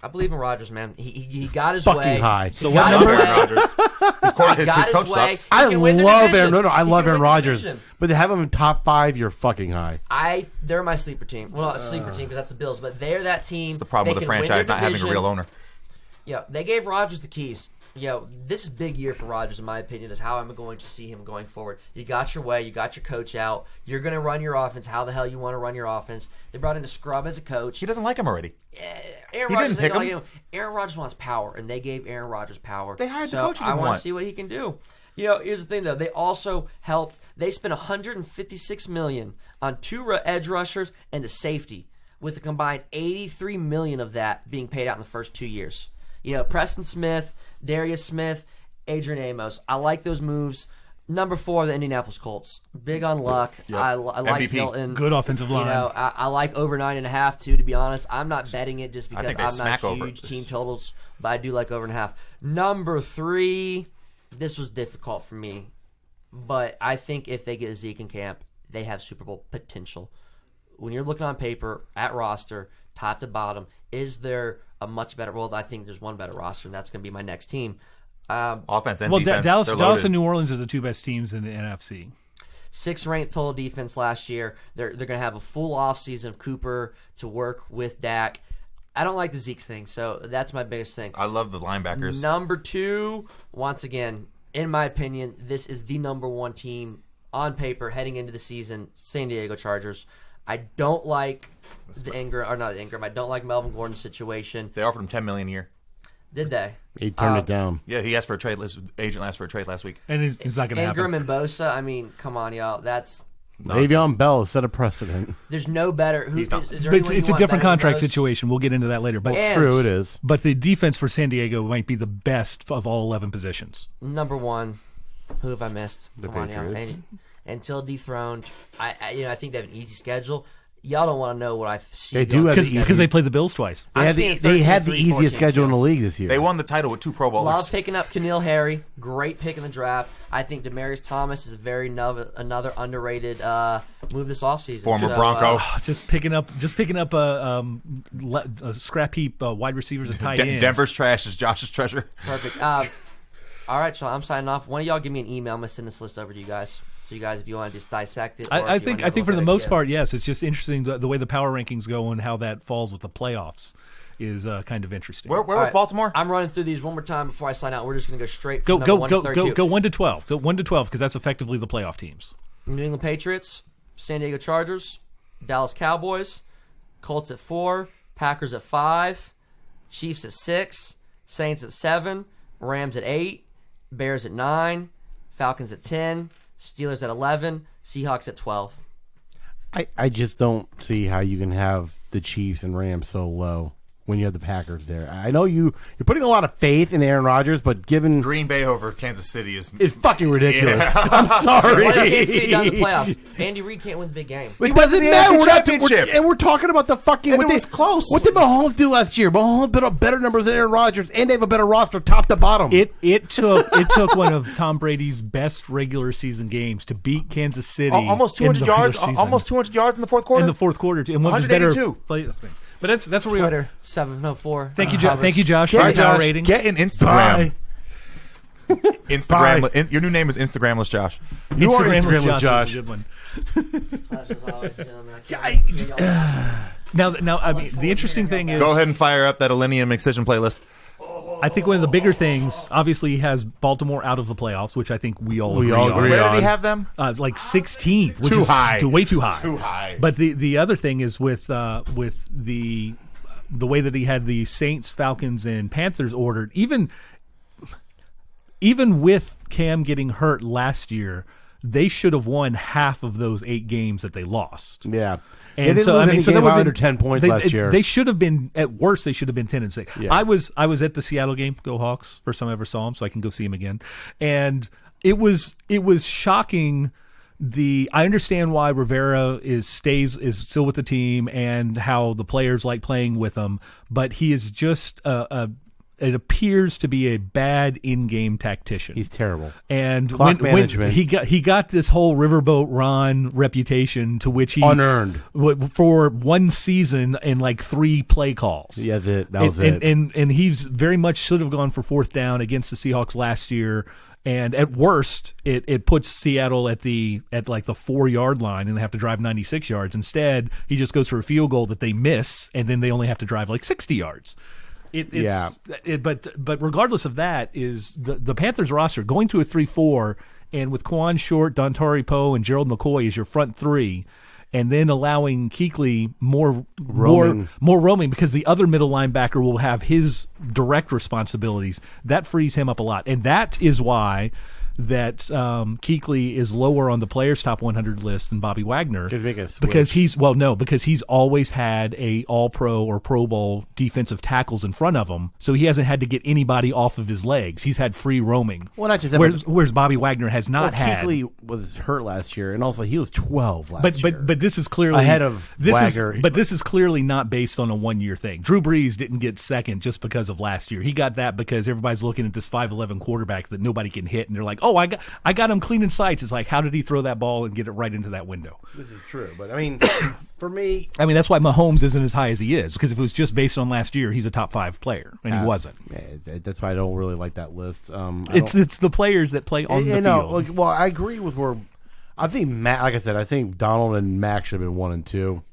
I believe in Rodgers, man. He got his Fucking way. high. So what number? His coach sucks. I love Aaron. No, I love Aaron Rodgers. Division. But to have him in top 5, you're fucking high. They're my sleeper team. Well, not a sleeper team because that's the Bills, but they're that team. It's the problem with the franchise not having a real owner. Yeah, they gave Rodgers the keys. This is a big year for Rodgers, in my opinion, is how I'm going to see him going forward. You got your way. You got your coach out. You're going to run your offense how the hell you want to run your offense. They brought in a scrub as a coach. He doesn't like him already. Aaron Rodgers wants power, and they gave Aaron Rodgers power. They hired the coach he I didn't want want. to see what he can do. Here's the thing though. They also helped. They spent $156 million on 2 edge rushers and a safety, with a combined $83 million of that being paid out in the first 2 years. Preston Smith, Darius Smith, Adrian Amos. I like those moves. Number 4, the Indianapolis Colts. Big on luck. Yep. I like MVP. Hilton. Good offensive line. I like over 9.5 too. To be honest, I'm not betting it just because I'm not over. huge team totals, but I do like over 1.5. Number 3, this was difficult for me, but I think if they get Zeke in camp, they have Super Bowl potential. When you're looking on paper at roster, top to bottom, is there a much better? Well, I think there's one better roster, and that's going to be my next team. Offense and Well, defense. Dallas and New Orleans are the 2 best teams in the NFC. 6th ranked total defense last year. They're going to have a full offseason of Cooper to work with Dak. I don't like the Zeke thing, so that's my biggest thing. I love the linebackers. Number 2, once again, in my opinion, this is the number 1 team on paper heading into the season, San Diego Chargers. I don't like I don't like Melvin Gordon's situation. They offered him $10 million a year. Did they? He turned it down. Yeah, he asked for a trade. Agent asked for a trade last week. And it's not going to happen. Ingram and Bosa, I mean, come on, y'all. That's Le'Veon Bell set a precedent. there's no better. Is there But anyone it's you a want different better than contract those? situation. We'll get into that later. But And- True, it is. But the defense for San Diego might be the best of all 11 positions. Number 1, who have I missed? The Come on, y'all. Patriots. Until dethroned, I think they have an easy schedule. Y'all don't want to know what I see. They do have Because they play the Bills twice. They had the easiest schedule in the league this year. They won the title with 2 Pro Bowlers. Love picking up Keneal Harry. Great pick in the draft. I think Demaryius Thomas is another underrated move this offseason. Former Bronco. Just picking up a scrap heap wide receivers and tight ends. Denver's trash is Josh's treasure. Perfect. All right, so I'm signing off. One of y'all give me an email. I'm going to send this list over to you guys. So you guys, if you want to just dissect it. I think for the most part, yes. It's just interesting the way the power rankings go and how that falls with the playoffs is kind of interesting. Where was right. Baltimore? I'm running through these one more time before I sign out. We're just going to go straight Go from number 1 to 32. Go 1 to 12. Go 1 to 12 because that's effectively the playoff teams. New England Patriots, San Diego Chargers, Dallas Cowboys, Colts at 4, Packers at 5, Chiefs at 6, Saints at 7, Rams at 8, Bears at 9, Falcons at 10, Steelers at 11, Seahawks at 12. I just don't see how you can have the Chiefs and Rams so low when you have the Packers there. I know you're putting a lot of faith in Aaron Rodgers, but given Green Bay over Kansas City is it's fucking ridiculous. Yeah. I'm sorry. Why can't see down the playoffs? Andy Reid can't win the big game. It doesn't the matter. AFC We're Championship. and we're talking about the fucking. And it was close. What did Mahomes do last year? Mahomes put up better numbers than Aaron Rodgers, and they have a better roster, top to bottom. It took one of Tom Brady's best regular season games to beat Kansas City. almost in 200 the yards. regular season. Almost 200 yards in the fourth quarter. in the fourth quarter, and one of his better 182. play. But that's where we are. Twitter 704. Thank you, Thank you, Josh. Yeah, For the power Josh. rating. Get an Instagram. Instagram. Your new name is Instagramless Josh. You are Instagramless Instagramless Josh. is a good one. Josh. Now, I mean, the interesting thing is, Go ahead and fire up that Alinea Excision playlist. I think one of the bigger things, obviously, he has Baltimore out of the playoffs, which I think we all We agree all on. agree Where did on. he have them? Like 16th, which Too is high. way too high. Too high. But the other thing is with the way that he had the Saints, Falcons, and Panthers ordered, even with Cam getting hurt last year, they should have won half of those 8 games that they lost. Yeah. And They didn't so lose I mean, any so game that would by have under been 10 points last year. They should have been, at worst, they should have been 10-6. Yeah. I was at the Seattle game. Go Hawks! First time I ever saw him, so I can go see him again. And it was shocking. I understand why Rivera is still with the team and how the players like playing with him, but he is just it appears to be a bad in-game tactician. He's terrible. And Clock when management. he got this whole Riverboat Ron reputation to which he Unearned. for one season and like 3 play calls. Yeah, that was it. And he's very much should have gone for 4th down against the Seahawks last year. And at worst, it puts Seattle at like the 4-yard line, and they have to drive 96 yards. Instead, he just goes for a field goal that they miss, and then they only have to drive like 60 yards. But regardless of that, is the Panthers roster going to a 3-4, and with Quan Short, Dontari Poe, and Gerald McCoy as your front 3, and then allowing Kuechly more roaming because the other middle linebacker will have his direct responsibilities. That frees him up a lot, and that is why that Kuechly is lower on the players' top 100 list than Bobby Wagner because he's always had a All-Pro or Pro Bowl defensive tackles in front of him, so he hasn't had to get anybody off of his legs. He's had free roaming. Well, not just that, whereas Bobby Wagner has not had. Kuechly was hurt last year, and also he was 12 last year. But this is clearly ahead of Wagner. But this is clearly not based on a one-year thing. Drew Brees didn't get second just because of last year. He got that because everybody's looking at this 5'11" quarterback that nobody can hit, and they're like, "Oh, I got him clean in sights." It's like, how did he throw that ball and get it right into that window? This is true, but I mean, for me, that's why Mahomes isn't as high as he is, because if it was just based on last year, he's a top 5 player, and he wasn't. That's why I don't really like that list. It's the players that play on the field. Well, I agree with where I think Matt. Like I said, I think Donald and Mac should have been 1 and 2.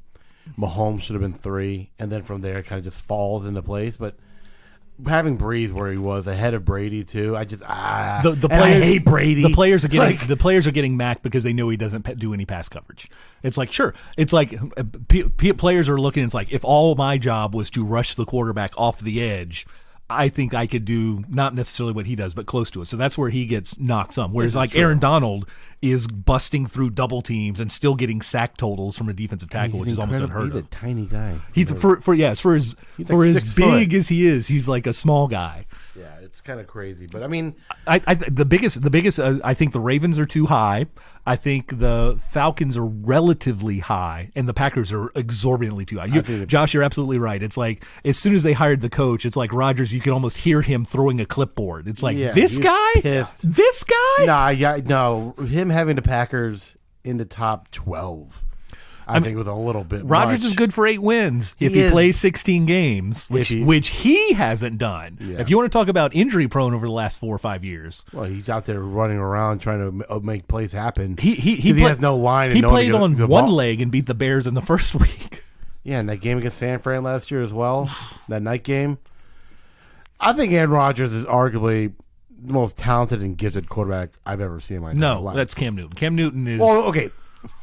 Mahomes should have been 3, and then from there, it kind of just falls into place. But having Breeze where he was ahead of Brady too, I just the players, I hate Brady. The players are getting Mac because they know he doesn't do any pass coverage. It's like, sure, it's like players are looking. It's like, if all my job was to rush the quarterback off the edge, I think I could do not necessarily what he does, but close to it. So that's where he gets knocked some. Whereas like Aaron Donald is busting through double teams and still getting sack totals from a defensive tackle, which is almost unheard of. He's a tiny guy. He's for as big as he is, he's like a small guy. Yeah, it's kind of crazy. But I mean, the biggest. I think the Ravens are too high. I think the Falcons are relatively high, and the Packers are exorbitantly too high. Josh, you're absolutely right. It's like, as soon as they hired the coach, it's like Rodgers, you can almost hear him throwing a clipboard. It's like, this guy? Pissed. This guy? No. Him having the Packers in the top 12, I think, was a little bit Rodgers much. is good for 8 wins if he plays 16 games, which he hasn't done. Yeah. If you want to talk about injury prone over the last 4 or 5 years. Well, he's out there running around trying to make plays happen. He has no line. He played on one leg and beat the Bears in the first week. Yeah, and that game against San Fran last year as well, that night game. I think Aaron Rodgers is arguably the most talented and gifted quarterback I've ever seen in my entire life. No, that's Cam Newton. Cam Newton is... Well, okay,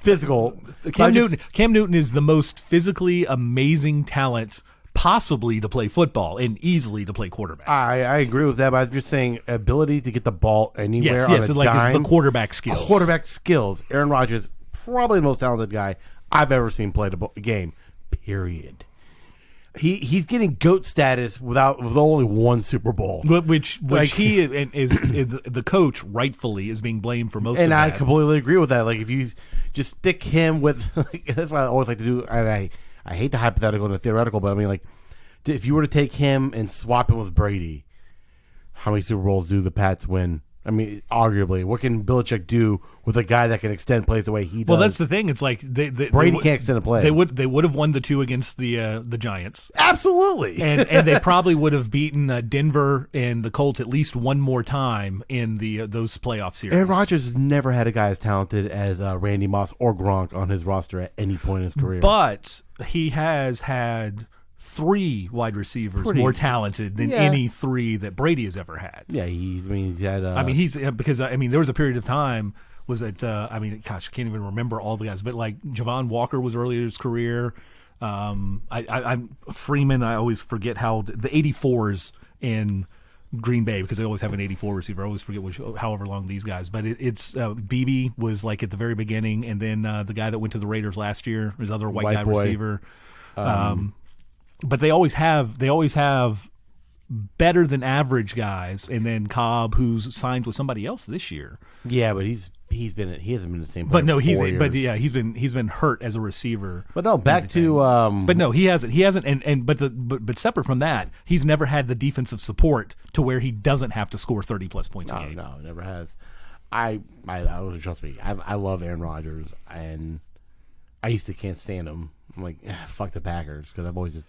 physical. Cam Newton is the most physically amazing talent possibly to play football and easily to play quarterback. I agree with that, but I'm just saying ability to get the ball anywhere on a like dime. The quarterback skills. Quarterback skills. Aaron Rodgers, probably the most talented guy I've ever seen play the game, period. He's getting GOAT status with only 1 Super Bowl, which he is the coach rightfully is being blamed for most. And of that. I completely agree with that. Like, if you just stick him with, that's what I always like to do. And I hate the hypothetical and the theoretical, but I mean, like, if you were to take him and swap him with Brady, how many Super Bowls do the Pats win? I mean, arguably, what can Belichick do with a guy that can extend plays the way he does? Well, that's the thing. It's like Brady can't extend a play. They would have won the 2 against the Giants. Absolutely, and they probably would have beaten Denver and the Colts at least one more time in those playoff series. Aaron Rodgers has never had a guy as talented as Randy Moss or Gronk on his roster at any point in his career. But he has had 3 wide receivers more talented than any 3 that Brady has ever had. Yeah, he's had. Because there was a period of time. Was it? Gosh, I can't even remember all the guys. But like Javon Walker was early in his career. I'm Freeman. I always forget how the 84s in Green Bay, because they always have an 84 receiver. I always forget however long these guys. But it's Beebe was like at the very beginning, and then the guy that went to the Raiders last year, his other white guy boy. receiver. But they always have better than average guys, and then Cobb, who's signed with somebody else this year. Yeah, but he hasn't been the same. But no, he's been hurt as a receiver. But no, back to but no, he hasn't, but separate from that, he's never had the defensive support to where he doesn't have to score 30+ points a game. No, never has. I trust me. I love Aaron Rodgers, and I used to can't stand him. I'm like, fuck the Packers, because I've always just.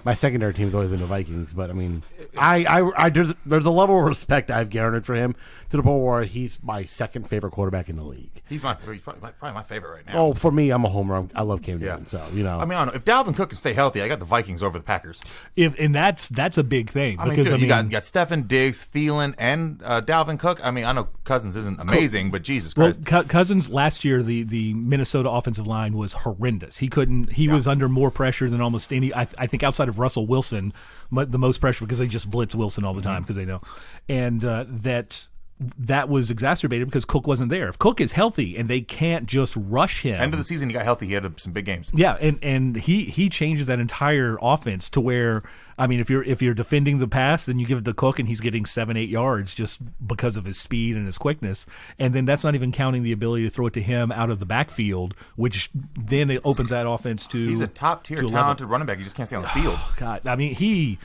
My secondary team's always been the Vikings, but I mean, there's a level of respect I've garnered for him to the point where he's my second favorite quarterback in the league. He's probably my favorite right now. Oh, for me, I'm a homer. I love Cam Newton, so you know. I mean, if Dalvin Cook can stay healthy, I got the Vikings over the Packers. And that's a big thing, because you got Stefon Diggs, Thielen, and Dalvin Cook. I mean, I know Cousins isn't amazing, but Jesus Christ. Well, Cousins last year, the Minnesota offensive line was horrendous. He was under more pressure than almost any. I think outside of Russell Wilson, the most pressure, because they just blitz Wilson all the time because they know, and that that was exacerbated because Cook wasn't there. If Cook is healthy and they can't just rush him, End of the season, he got healthy. He had some big games. yeah, and he changes that entire offense to where, I mean, if you're defending the pass, then you give it to Cook and he's getting 7-8 yards just because of his speed and his quickness, and then that's not even counting the ability to throw it to him out of the backfield, which then it opens that offense to. He's a top tier talented running back. You just can't stay on the field. God, I mean he.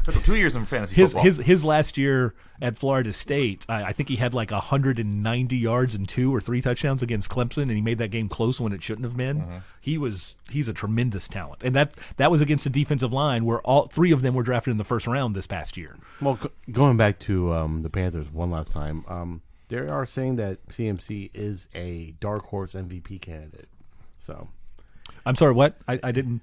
Took him 2 years in fantasy football. His last year at Florida State, I think he had like 190 yards and 2 or 3 touchdowns against Clemson, and he made that game close when it shouldn't have been. He's a tremendous talent, and that was against a defensive line where all 3 of them were drafted in the first round this past year. Well, going back to the Panthers one last time, they are saying that CMC is a dark horse MVP candidate. So, I'm sorry, what? I didn't.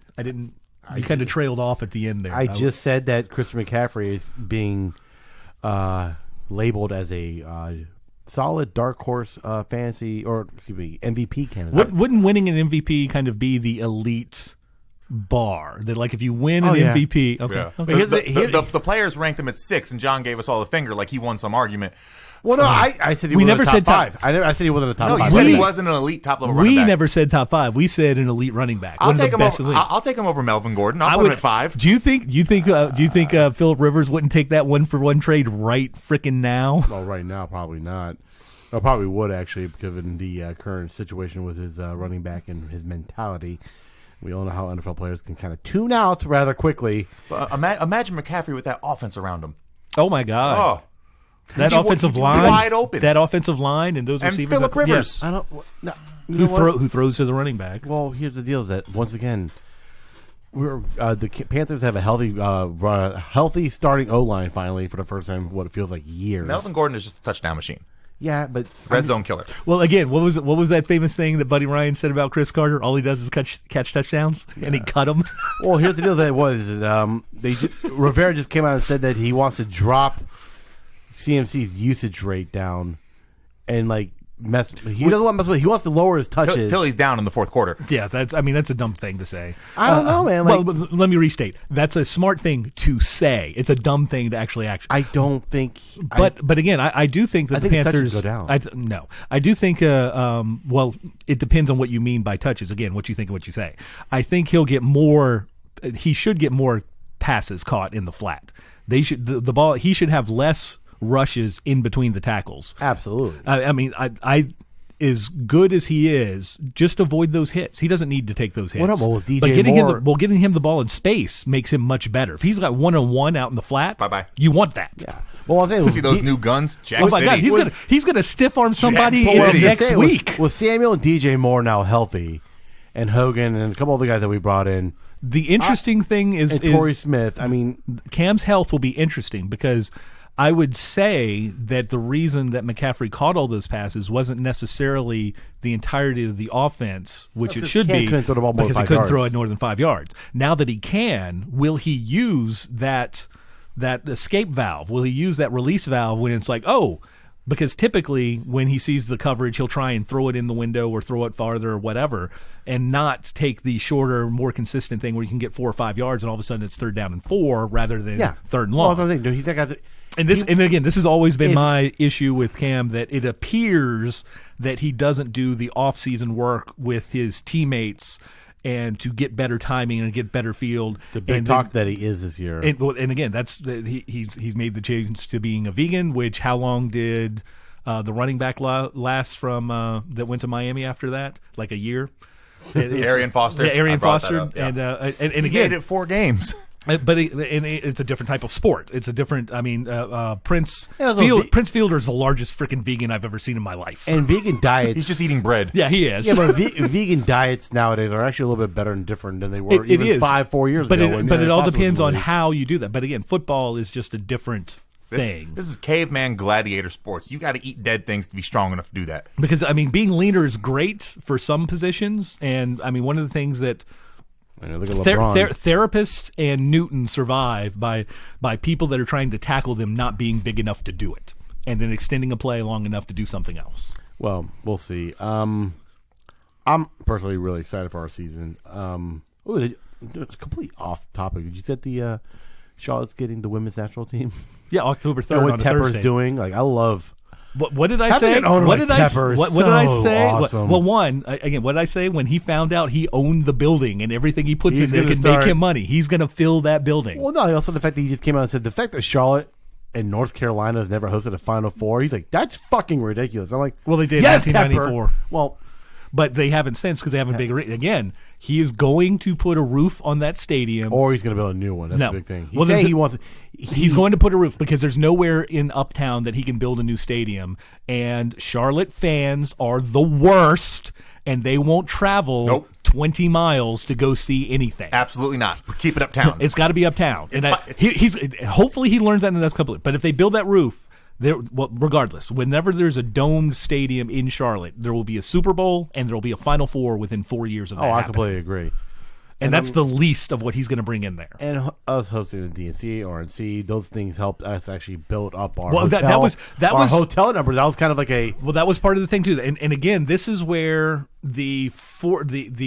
You kind of trailed off at the end there. I just said that Christian McCaffrey is being labeled as a solid dark horse fantasy, or excuse me, MVP candidate. Wouldn't winning an MVP kind of be the elite bar? That like if you win an MVP, okay. Yeah. Okay. The players ranked him at 6, and John gave us all the finger like he won some argument. Well, no, I said he We wasn't never a top said top- 5. I said he wasn't a top No, 5. you said he wasn't an elite top level running We back. never said top 5. We said an elite running back. I'll One of take the him best over. elite. I'll take him over Melvin Gordon. I'll put him at 5. Do you think Phillip Rivers wouldn't take that 1-for-1 trade right frickin' now? Well, right now, probably not. I probably would, actually, given the current situation with his running back and his mentality. We all know how NFL players can kind of tune out rather quickly. But imagine McCaffrey with that offense around him. Oh my God! Oh, that He'd be offensive line, wide open. That offensive line, and those And receivers. Phillip Rivers. Yes. I don't. No, you know what? Who throws to the running back? Well, here's the deal: is that once again, the Panthers have a healthy starting O line finally for the first time in what it feels like years. Melvin Gordon is just a touchdown machine. Yeah, but Red zone killer. Well, again, what was that famous thing that Buddy Ryan said about Chris Carter? All he does is catch touchdowns, and he cut them. Well, here's the deal: that Rivera just came out and said that he wants to drop CMC's usage rate down, and like he doesn't want to mess with. He wants to lower his touches Till he's down in the fourth quarter. Yeah, that's a dumb thing to say. I don't know, man. Well, let me restate. That's a smart thing to say. It's a dumb thing to actually I don't think. But again, I do think that I the think his Panthers touches go down. No, I do think. Well, it depends on what you mean by touches. Again, what you think and what you say. I think he'll get more. He should get more passes caught in the flat. They should the ball. He should have less rushes in between the tackles. Absolutely. I mean, I as good as he is, just avoid those hits. He doesn't need to take those hits. Well, with DJ but getting Moore, getting him the ball in space makes him much better. If he's got 1-on-1 out in the flat, Bye-bye. You want that. Yeah. Well, I'm saying See those new guns? Jack Oh my City. God, he's gonna stiff arm somebody Jack City. next week. With Samuel and DJ Moore now healthy, and Hogan and a couple other guys that we brought in, The interesting thing is Torrey Smith. I mean, Cam's health will be interesting because I would say that the reason that McCaffrey caught all those passes wasn't necessarily the entirety of the offense, which it should be, couldn't throw the ball more than because he 5 couldn't throw yards. it more than 5 yards. Now that he can, will he use that escape valve? Will he use that release valve when it's like, oh, because typically when he sees the coverage, he'll try and throw it in the window or throw it farther or whatever, and not take the shorter, more consistent thing where you can get 4 or 5 yards and all of a sudden it's 3rd down and 4 rather than 3rd and long. Well, that's what I'm saying. Dude, he's that guy. And again, this has always been my issue with Cam, that it appears that he doesn't do the off-season work with his teammates and to get better timing and get better field. The big talk that he is this year. And again, he's made the change to being a vegan. Which how long did the running back last from that went to Miami after that? Like a year. Arian Foster. Yeah, Arian Foster, Up, yeah. and He again, made it 4 games. But it's a different type of sport. It's a different. I mean, Prince also Prince Fielder is the largest freaking vegan I've ever seen in my life. And vegan diets. He's just eating bread. Yeah, he is. Yeah, but vegan diets nowadays are actually a little bit better and different than they were It is. 5-4 years but ago. But it all depends on how. how you do that. But again, football is just a different thing. This is caveman gladiator sports. You got to eat dead things to be strong enough to do that. Because I mean, being leaner is great for some positions, and I mean, one of the things that Look at LeBron. therapists and Newton survive by people that are trying to tackle them not being big enough to do it, and then extending a play long enough to do something else. Well, we'll see. I'm personally really excited for our season. It's completely off topic. Did you said the Charlotte's getting the women's national team? Yeah, October 3rd And on what a Tepper's Thursday. doing? Like, I love What did I Having say? an owner What like did I Tepper is what did I so say? awesome. Well, what did I say? When he found out he owned the building and everything he puts He's in there gonna can start- make him money, he's going to fill that building. Well, no, also the fact that he just came out and said the fact that Charlotte and North Carolina has never hosted a Final Four. He's like, that's fucking ridiculous. I'm like, Well, they did in yes, 1994. Tepper. Well, But they haven't since because they haven't big. Again, he is going to put a roof on that stadium. or he's going to build a new one. That's No. the big thing. He's Well, saying there's he a- wants. He's going to put a roof because there's nowhere in Uptown that he can build a new stadium. And Charlotte fans are the worst, and they won't travel Nope. 20 miles to go see anything. Absolutely not. Keep it uptown. It's got to be Uptown. And fi- he's hopefully he learns that in the next couple. But if they build that roof, regardless, whenever there's a domed stadium in Charlotte, there will be a Super Bowl and there will be a Final Four within 4 years of that. Oh, I happening. completely agree. And that's the least of what he's going to bring in there. And us hosting the DNC, RNC, those things helped us actually build up our Well, hotel. that was hotel numbers. That was kind of like a Well, that was part of the thing too, and again, this is where the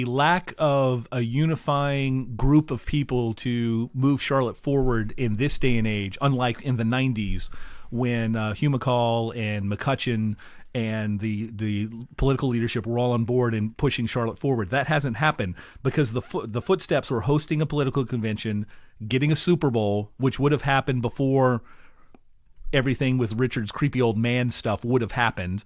lack of a unifying group of people to move Charlotte forward in this day and age, unlike in the '90s when Hugh McCall and McCutcheon and the political leadership were all on board and pushing Charlotte forward. That hasn't happened because the footsteps were hosting a political convention, getting a Super Bowl, which would have happened before everything with Richard's creepy old man stuff would have happened.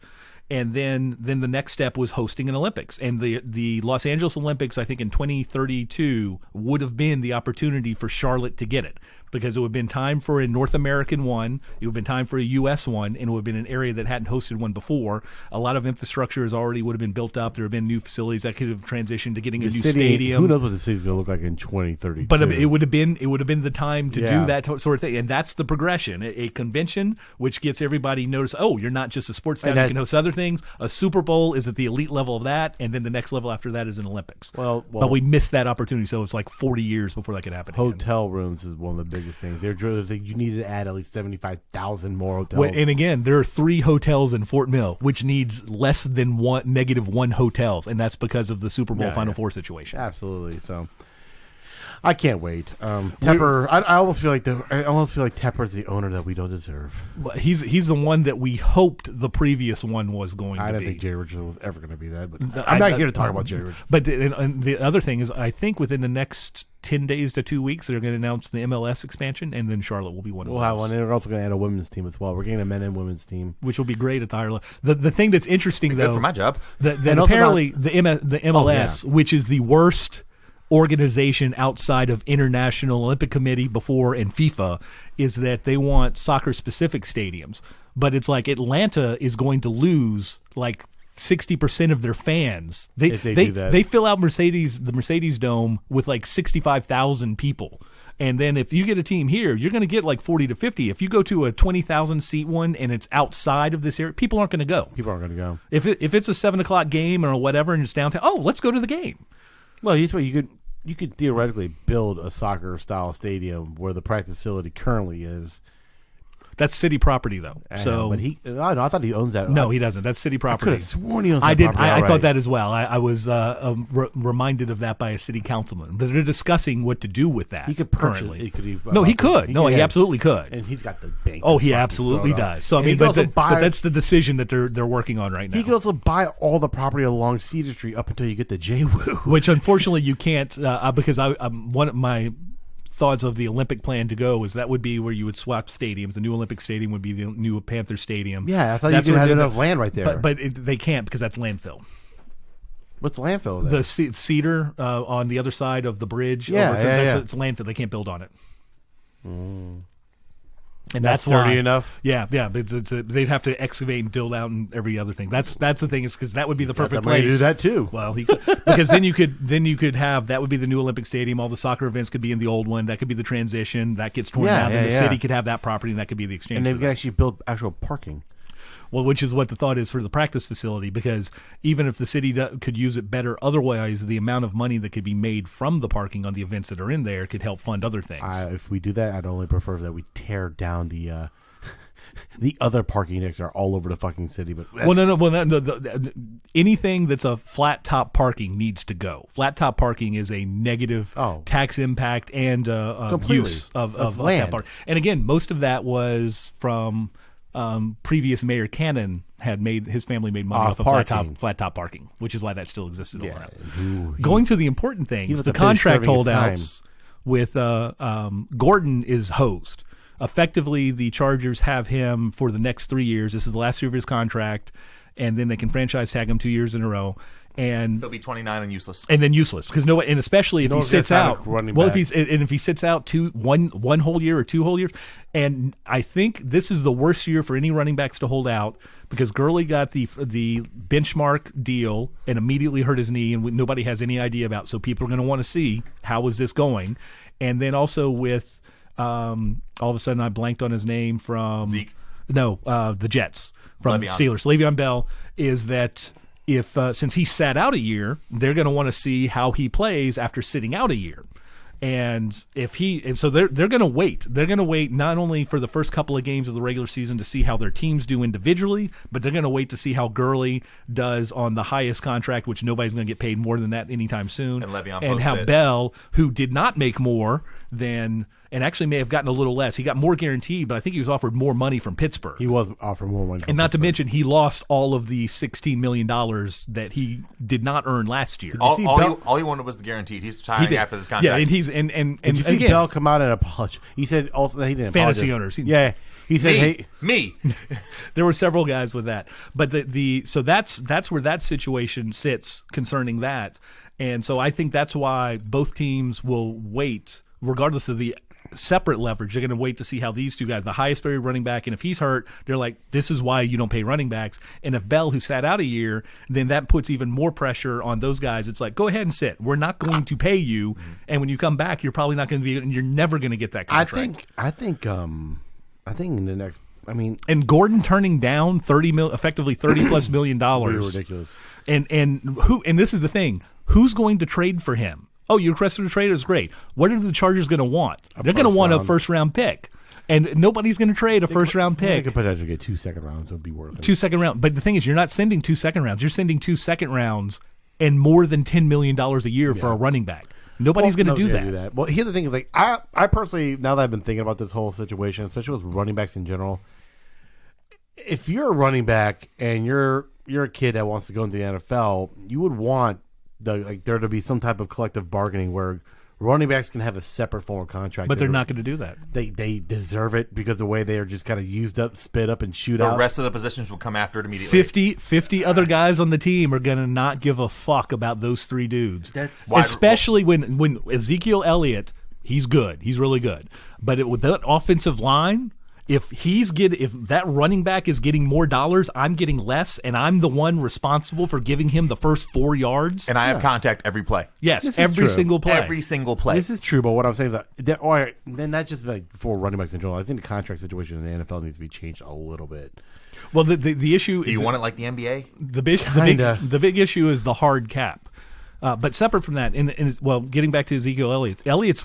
And then the next step was hosting an Olympics. And the Los Angeles Olympics, I think in 2032, would have been the opportunity for Charlotte to get it. Because it would have been time for a North American one, it would have been time for a U.S. one, and it would have been an area that hadn't hosted one before. A lot of infrastructure would have been built up. There have been new facilities that could have transitioned to getting a new stadium. Who knows what the city's going to look like in 2032? But it would have been the time to Yeah. do that sort of thing, and that's the progression. A convention which gets everybody notice. Oh, you're not just a sports town; you can host other things. A Super Bowl is at the elite level of that, and then the next level after that is an Olympics. Well, but we missed that opportunity, so it's like 40 years before that could happen. again. hotel rooms is one of the biggest things. You need to add at least 75,000 more hotels. Well, and again, there are 3 hotels in Fort Mill, which needs less than -1 hotels, and that's because of the Super Bowl Final Four situation. Absolutely. So I can't wait. Tepper, I almost feel like Tepper's the owner that we don't deserve. Well, he's the one that we hoped the previous one was going I to don't be. think Jerry Richardson was ever going to be that. But I'm not here to talk about Jerry Richardson. But and the other thing is, I think within the next 10 days to 2 weeks, they're going to announce the MLS expansion, and then Charlotte will be one of We'll those. have one. And we're also going to add a women's team as well. We're getting a men and women's team. Which will be great at the higher level. The thing that's interesting, Good though, for my job. that And also apparently the MLS, which is the worst organization outside of International Olympic Committee before and FIFA, is that they want soccer-specific stadiums. But it's like Atlanta is going to lose like 60% of their fans. If they do that. They fill out the Mercedes Dome with like 65,000 people. And then if you get a team here, you're going to get like 40 to 50. If you go to a 20,000 seat one and it's outside of this area, people aren't going to go. People aren't going to go. If it's a 7:00 game or whatever and it's downtown, let's go to the game. Well, here's what you could theoretically build a soccer style stadium where the practice facility currently is. That's city property, though. I thought he owns that. No, he doesn't. That's city I property. could have sworn he owns that I did. property I outright. thought that as well. I was reminded of that by a city councilman. But they're discussing what to do with that. He could purchase currently. it. He Absolutely could. And he's got the bank. Oh, to he fucking absolutely throw it up. does. So I And mean, he could but also buy. that's the decision that they're working on right now. He could also buy all the property along Cedar Street up until you get to JWoo. Which unfortunately you can't because one of my thoughts of the Olympic plan to go is that would be where you would swap stadiums. The new Olympic stadium would be the new Panther Stadium. Yeah, I thought That's you could what have they- enough land right there. But they can't because that's landfill. What's landfill? Then? The cedar on the other side of the bridge. Yeah, yeah. It's landfill. They can't build on it. And That's that's sturdy why. enough? Yeah. But they'd have to excavate and build out and every other thing. That's the thing is because that would be the perfect money place to do that too. Well, because then you could have that would be the new Olympic Stadium. All the soccer events could be in the old one. That could be the transition. That gets torn down. Then the city could have that property, and that could be the exchange. And they for could that. actually build actual parking. Well, which is what the thought is for the practice facility, because even if the city could use it better otherwise, the amount of money that could be made from the parking on the events that are in there could help fund other things. If we do that, I'd only prefer that we tear down the the other parking decks that are all over the fucking city. But anything that's a flat top parking needs to go. Flat top parking is a negative tax impact and use of land. that park. And again, most of that was from previous Mayor Cannon his family made money off of flat top parking, which is why that still existed all around. Going to the important things, the contract holdouts with Gordon is hosed. Effectively, the Chargers have him for the next 3 years. This is the last year of his contract, and then they can franchise tag him 2 years in a row. And he'll be 29 and useless. And then useless because and especially if he sits out. Well, if he sits out one whole year or 2 whole years, and I think this is the worst year for any running backs to hold out because Gurley got the benchmark deal and immediately hurt his knee, and nobody has any idea about. So people are going to want to see how is this going, and then also with. All of a sudden, I blanked on his name from Zeke. No, the Jets from Le'Veon. Steelers. Le'Veon Bell is that if since he sat out a year, they're going to want to see how he plays after sitting out a year, and so they're going to wait. They're going to wait not only for the first couple of games of the regular season to see how their teams do individually, but they're going to wait to see how Gurley does on the highest contract, which nobody's going to get paid more than that anytime soon, and Le'Veon and how Bell, who did not make more than. And actually may have gotten a little less. He got more guaranteed, but I think he was offered more money from Pittsburgh. He was offered more money. And not to mention, he lost all of the $16 million that he did not earn last year. All he wanted was the guaranteed. He's retiring after this contract. Yeah, and he's and did you see again, Bell come out and apologize? He said also that he didn't fantasy apologize. owners. He said, me. There were several guys with that, but so that's where that situation sits concerning that, and so I think that's why both teams will wait, regardless of the separate leverage. They're going to wait to see how these two guys, the highest paid running back, and if he's hurt, they're like, this is why you don't pay running backs. And if Bell, who sat out a year, then that puts even more pressure on those guys. It's like, go ahead and sit. We're not going to pay you, and when you come back, you're probably not going to be, and you're never going to get that contract. I think in the next. I mean, and Gordon turning down effectively $30+ million. Ridiculous. And this is the thing: who's going to trade for him? Oh, you requested a trade is great. What are the Chargers going to want? They're going to want a first-round pick. And nobody's going to trade a first-round pick. They could potentially get 2 second rounds. It would be worth it. 2 second rounds. But the thing is, you're not sending 2 second rounds. You're sending 2 second rounds and more than $10 million a year for a running back. Nobody's going to do that. Well, here's the thing: is like I personally, now that I've been thinking about this whole situation, especially with running backs in general, if you're a running back and you're a kid that wants to go into the NFL, you would want there to be some type of collective bargaining where running backs can have a separate form of contract. But they're not going to do that. They deserve it because the way they are just kind of used up, spit up, and shoot out. The rest of the positions will come after it immediately. 50 other guys on the team are going to not give a fuck about those 3 dudes. Especially when Ezekiel Elliott, he's good. He's really good. But with that offensive line, if that running back is getting more dollars, I'm getting less, and I'm the one responsible for giving him the first 4 yards. And I have contact every play. Yes, every single play. Every single play. This is true, but what I'm saying is that then not just like for running backs in general. I think the contract situation in the NFL needs to be changed a little bit. Well, the issue. Do you want it like the NBA? The big issue is the hard cap. But separate from that, getting back to Ezekiel Elliott's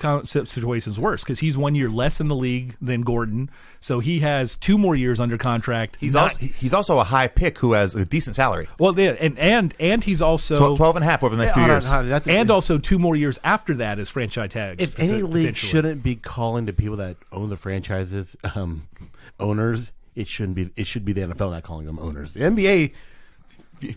situation is worse because he's 1 year less in the league than Gordon, so he has 2 more years under contract. He's also a high pick who has a decent salary. Well, yeah, and he's also 12 and a half over the next 2 years, and also 2 more years after that as franchise tags. If any league shouldn't be calling the people that own the franchises owners, it should be the NFL not calling them owners. The NBA. The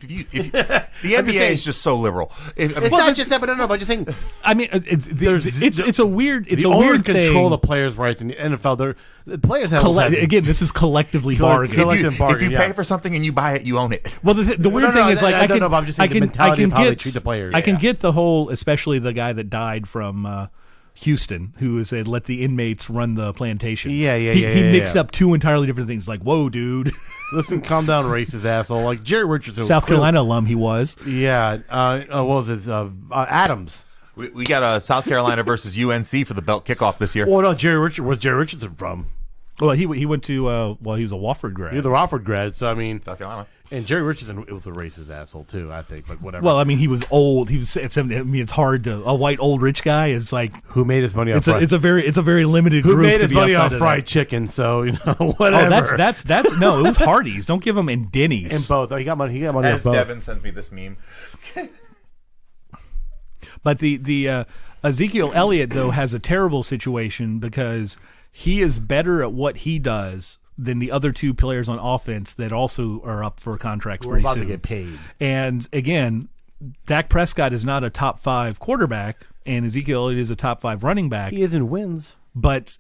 NBA is just so liberal. It's not just that, but no. But I'm just saying. I mean, it's a weird. It's the a owners weird control thing. the players' rights in the NFL. The players have again. This is collectively bargaining. If you pay for something and you buy it, you own it. Well, the weird thing is like I can. I'm just saying the mentality of how they treat the players. I can get the whole, especially the guy that died from Houston, who said let the inmates run the plantation. He mixed up 2 entirely different things. Like, whoa, dude. Listen, calm down, racist asshole. Like Jerry Richardson, South Carolina alum, he was. Yeah. What was it? Adams. We got South Carolina versus UNC for the belt kickoff this year. Well, no, where's Jerry Richardson from? Well, he went to he was a Wofford grad. He was a Wofford grad, so I mean, South Carolina. And Jerry Richardson was a racist asshole too, I think, but whatever. Well, I mean, he was old. He was. I mean, it's hard to a white old rich guy. It's like who made his money off. It's a very limited group. Who made his money off fried that. chicken? So whatever. Oh, that's no. It was Hardee's. Don't give him and Denny's. And both. He got money. As off both. Devin sends me this meme. But the Ezekiel Elliott though has a terrible situation because he is better at what he does than the other two players on offense that also are up for contracts We're pretty about soon. to get paid. And again, Dak Prescott is not a top 5 quarterback, and Ezekiel Elliott is a top 5 running back. He is in wins. But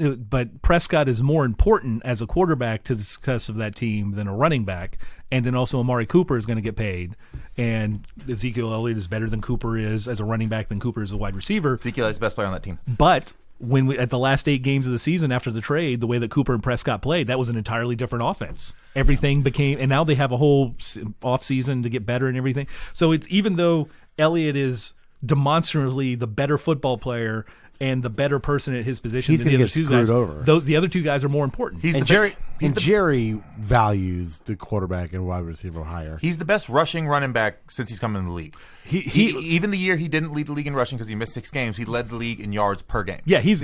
Prescott is more important as a quarterback to the success of that team than a running back. And then also Amari Cooper is going to get paid. And Ezekiel Elliott is better than Cooper is as a running back than Cooper is a wide receiver. Ezekiel is the best player on that team. But when at the last 8 games of the season after the trade, the way that Cooper and Prescott played, that was an entirely different offense. Everything became, and now they have a whole off season to get better and everything. So it's, even though Elliott is demonstrably the better football player and the better person at his position He's than the gonna other get two screwed guys, over. the other two guys are more important. Jerry values the quarterback and wide receiver higher. He's the best rushing running back since he's come in the league. He even the year he didn't lead the league in rushing because he missed 6 games, he led the league in yards per game. Yeah, he's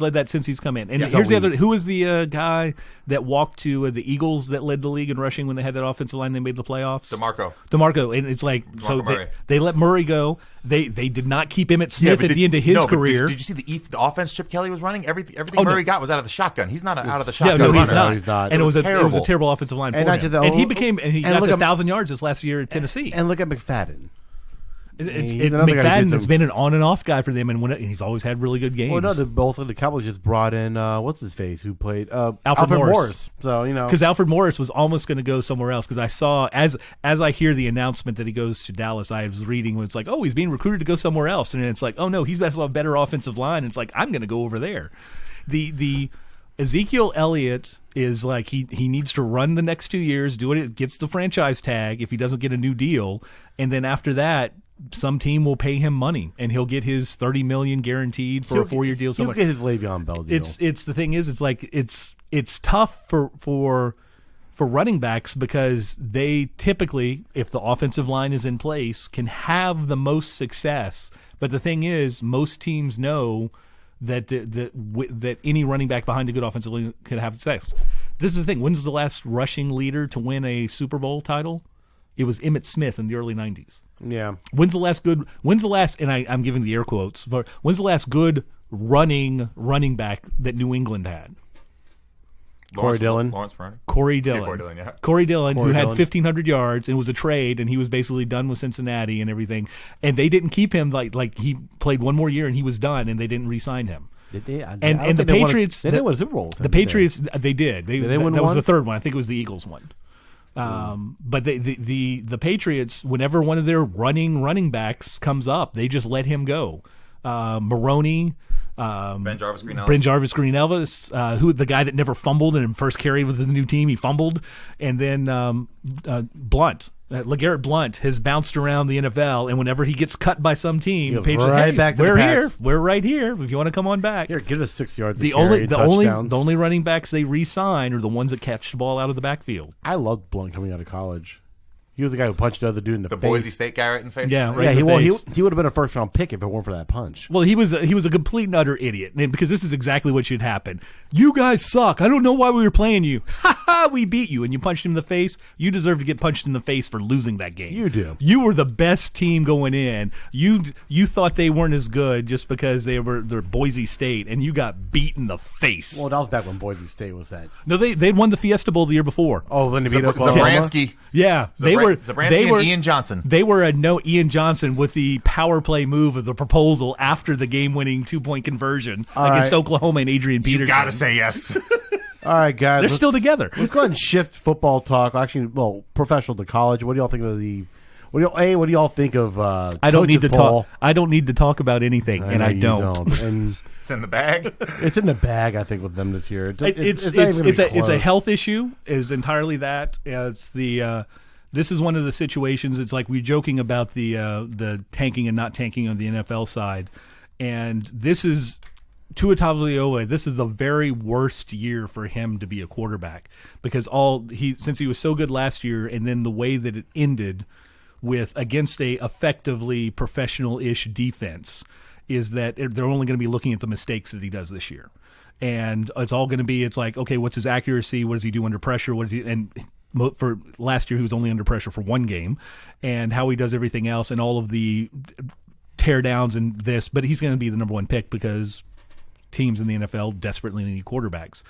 led that since he's come in. And here's the other. Who was the guy that walked to the Eagles that led the league in rushing when they had that offensive line? They made the playoffs. DeMarco, and it's like they let Murray go. They did not keep Emmitt Smith at the end of his carear. Did you see the offense Chip Kelly was running? Everything Murray got was out of the shotgun. He's not out of the shotgun. No, runner. he's not. And it was a terrible offensive line for him. And he got 1,000 yards this last year at Tennessee. And look at McFadden. McFadden has been an on and off guy for them, and he's always had really good games. Well, no, both of the Cowboys just brought in what's his face who played Alfred Morris. So because Alfred Morris was almost going to go somewhere else. Because I saw as I hear the announcement that he goes to Dallas, I was reading when it's like, oh, he's being recruited to go somewhere else, and it's like, oh no, he's got a better offensive line. And it's like, I'm going to go over there. The Ezekiel Elliott is like he needs to run the next 2 years, do it gets the franchise tag if he doesn't get a new deal, and then after that, some team will pay him money, and he'll get his $30 million guaranteed for a 4-year deal. He'll get his Le'Veon Bell deal. It's the thing is, it's like it's tough for running backs because they typically, if the offensive line is in place, can have the most success. But the thing is, most teams know that any running back behind a good offensive line can have success. This is the thing. When's the last rushing leader to win a Super Bowl title? It was Emmitt Smith in the early 90s. Yeah. When's the last, and I'm giving the air quotes, but when's the last good running back that New England had? Corey Dillon. Corey Dillon, who had 1,500 yards and was a trade, and he was basically done with Cincinnati and everything. And they didn't keep him like he played one more year and he was done, and they didn't re-sign him. Did they? And the Patriots, they didn't win a Super Bowl. The Patriots, they did. Did they win that one? was the third one. I think it was the Eagles one. But the Patriots, whenever one of their running backs comes up, they just let him go. Maroney, Ben Jarvis Green Elvis, who the guy that never fumbled and first carried with the new team, he fumbled, and then Blunt. LeGarrette Blunt has bounced around the NFL, and whenever he gets cut by some team, the Patriots we're here. We're right here. If you want to come on back, here, give us 6 yards. The only running backs they re-sign are the ones that catch the ball out of the backfield. I loved Blunt coming out of college. He was the guy who punched the other dude in the face. The Boise State Garrett in the face. Yeah, right. Yeah, he would have been a first-round pick if it weren't for that punch. Well, he was a complete and utter idiot, and because this is exactly what should happen. You guys suck. I don't know why we were playing you. Ha ha! We beat you, and you punched him in the face. You deserve to get punched in the face for losing that game. You do. You were the best team going in. You thought they weren't as good just because they're Boise State, and you got beat in the face. Well, that was back when Boise State was that. No, they'd won the Fiesta Bowl the year before. Oh, when they beat Oklahoma. Zabransky. Yeah, they were Ian Johnson. They were Ian Johnson with the power play move of the proposal after the game-winning 2-point conversion against Oklahoma and Adrian Peterson. You gotta say yes. All right, guys. They're still together. Let's go ahead and shift football talk. Actually, professional to college. What do y'all think of the? What do y'all think of? I don't need to talk. I don't need to talk about anything, and I don't. And it's in the bag. It's in the bag. I think with them this year. It's a health issue. Is entirely that. It's the. This is one of the situations. It's like we're joking about the tanking and not tanking on the NFL side, and this is Tua Tagovailoa. This is the very worst year for him to be a quarterback because since he was so good last year, and then the way that it ended with against a effectively professional-ish defense is that they're only going to be looking at the mistakes that he does this year, and it's all going to be. It's like, okay, what's his accuracy? What does he do under pressure? For last year, he was only under pressure for one game, and how he does everything else and all of the teardowns and this. But he's going to be the number one pick because teams in the NFL desperately need quarterbacks.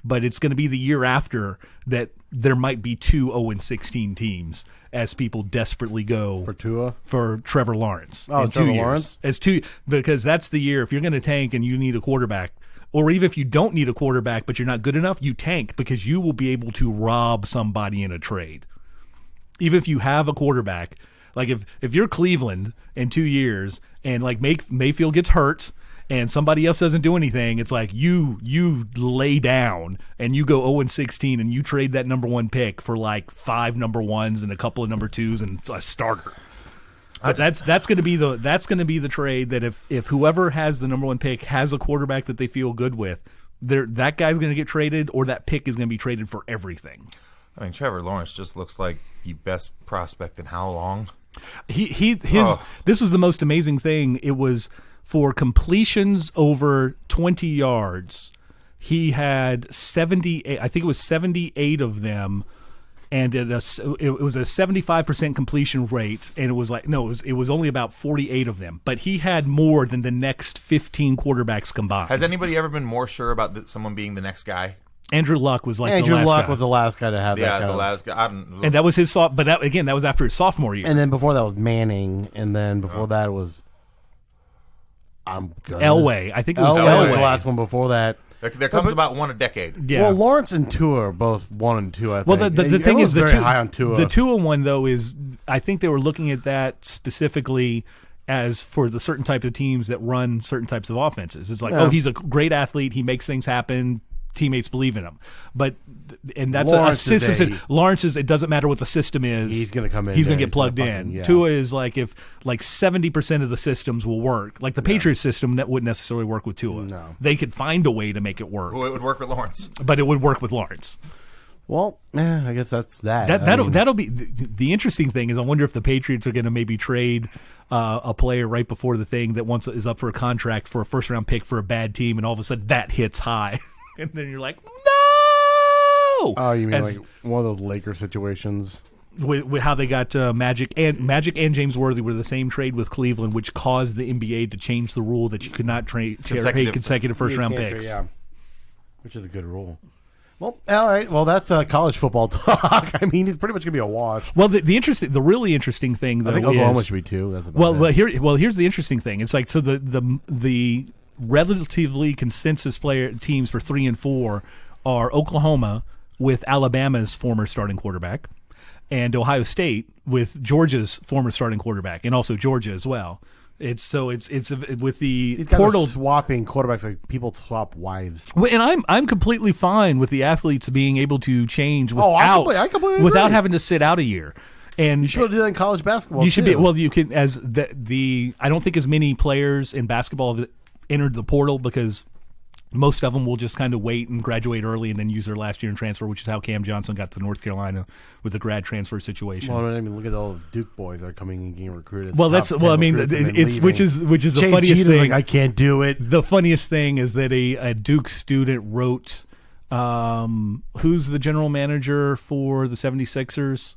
but it's going to be the year after that there might be 2 0-16 teams as people desperately go for Trevor Lawrence. Oh, in Trevor 2 years. Lawrence? Because that's the year, if you're going to tank and you need a quarterback, or even if you don't need a quarterback but you're not good enough, you tank because you will be able to rob somebody in a trade. Even if you have a quarterback, like if you're Cleveland in 2 years and like Mayfield gets hurt and somebody else doesn't do anything, it's like you lay down and you go 0-16 and you trade that number 1 pick for like 5 number 1s and a couple of number 2s and a starter. But that's going to be the trade that if whoever has the number 1 pick has a quarterback that they feel good with, that guy's going to get traded, or that pick is going to be traded for everything. I mean, Trevor Lawrence just looks like the best prospect in how long? This was the most amazing thing. It was for completions over 20 yards. He had 78. I think it was 78 of them. And it was a 75% completion rate, and it was only about 48 of them. But he had more than the next 15 quarterbacks combined. Has anybody ever been more sure about someone being the next guy? Andrew Luck was like Andrew the last Luck guy. was the last guy to have that. Yeah, kind the of, last guy. And that was his but that was after his sophomore year. and then before that was Manning, and then before that was Elway. I think it was Elway was the Elway. last one before that. There comes about one a decade. Yeah. Well, Lawrence and Tua are both 1 and 2. I think. Well, the thing is, very high on Tua. The Tua one though is, I think they were looking at that specifically as for the certain types of teams that run certain types of offenses. It's like, Yeah. he's a great athlete, he makes things happen, teammates believe in him. And that's Lawrence a system. is Lawrence is, it doesn't matter what the system is. He's going to come in. He's going there. to get plugged gonna in. fucking- yeah. Tua is like, if like 70% of the systems will work. Like the Patriots system, that wouldn't necessarily work with Tua. No. They could find a way to make it work, Well, it would work with Lawrence. but it would work with Lawrence. Well, I guess that's that. That'll be the interesting thing is, I wonder if the Patriots are going to maybe trade a player right before the thing that is up for a contract for a first round pick for a bad team, and all of a sudden that hits high, and then you're like, no. Oh, you mean like one of those Lakers situations? With how they got Magic and James Worthy were the same trade with Cleveland, which caused the NBA to change the rule that you could not pay consecutive first round picks. Yeah, which is a good rule. Well, all right. Well, that's college football talk. I mean, it's pretty much gonna be a wash. Well, the really interesting thing though, I think Oklahoma should be 2. That's about it. Here's the interesting thing. It's like, so the relatively consensus teams for 3 and 4 are Oklahoma with Alabama's former starting quarterback, and Ohio State with Georgia's former starting quarterback, and also Georgia as well. It's with the These guys portal are swapping quarterbacks like people swap wives. Well, and I'm completely fine with the athletes being able to change I completely agree. without having to sit out a year. And You should be able to do that in college basketball. you should too. be well. You can as the I don't think as many players in basketball have entered the portal, because most of them will just kind of wait and graduate early and then use their last year and transfer, which is how Cam Johnson got to North Carolina with the grad transfer situation. Well, I mean, look at all those Duke boys that are coming and getting recruited. Well, Top 10 I mean, recruits and then it's which leaving. is the Chase funniest Jeter's thing. like, I can't do it. The funniest thing is that a Duke student wrote, who's the general manager for the 76ers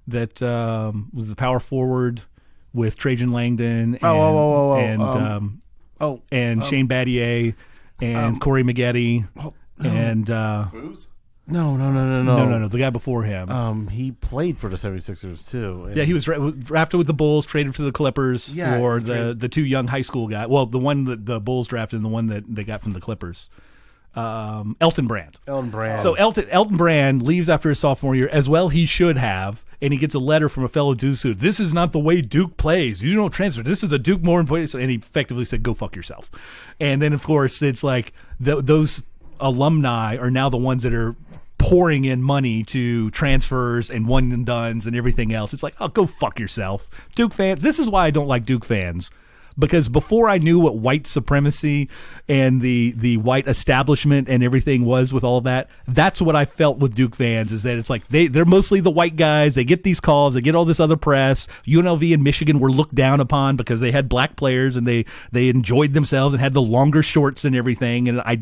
that was the power forward with Trajan Langdon and Shane Battier and Corey Maggette and Booze? No. no, the guy before him. He played for the 76ers too. And Yeah, he was drafted with the Bulls, traded for the Clippers for the 2 young high school guys. Well, the one that the Bulls drafted and the one that they got from the Clippers. Elton Brand. So Elton Brand leaves after his sophomore year, as well he should have, and he gets a letter from a fellow Duke student. This is not the way Duke plays. You don't transfer. This is a Duke more important. And he effectively said, "Go fuck yourself." And then, of course, it's like those alumni are now the ones that are pouring in money to transfers and one and dones and everything else. It's like, oh, go fuck yourself, Duke fans. This is why I don't like Duke fans. Because before I knew what white supremacy and the white establishment and everything was with all of that, that's what I felt with Duke fans, is that it's like they're mostly the white guys. They get these calls. They get all this other press. UNLV and Michigan were looked down upon because they had black players and they enjoyed themselves and had the longer shorts and everything. And I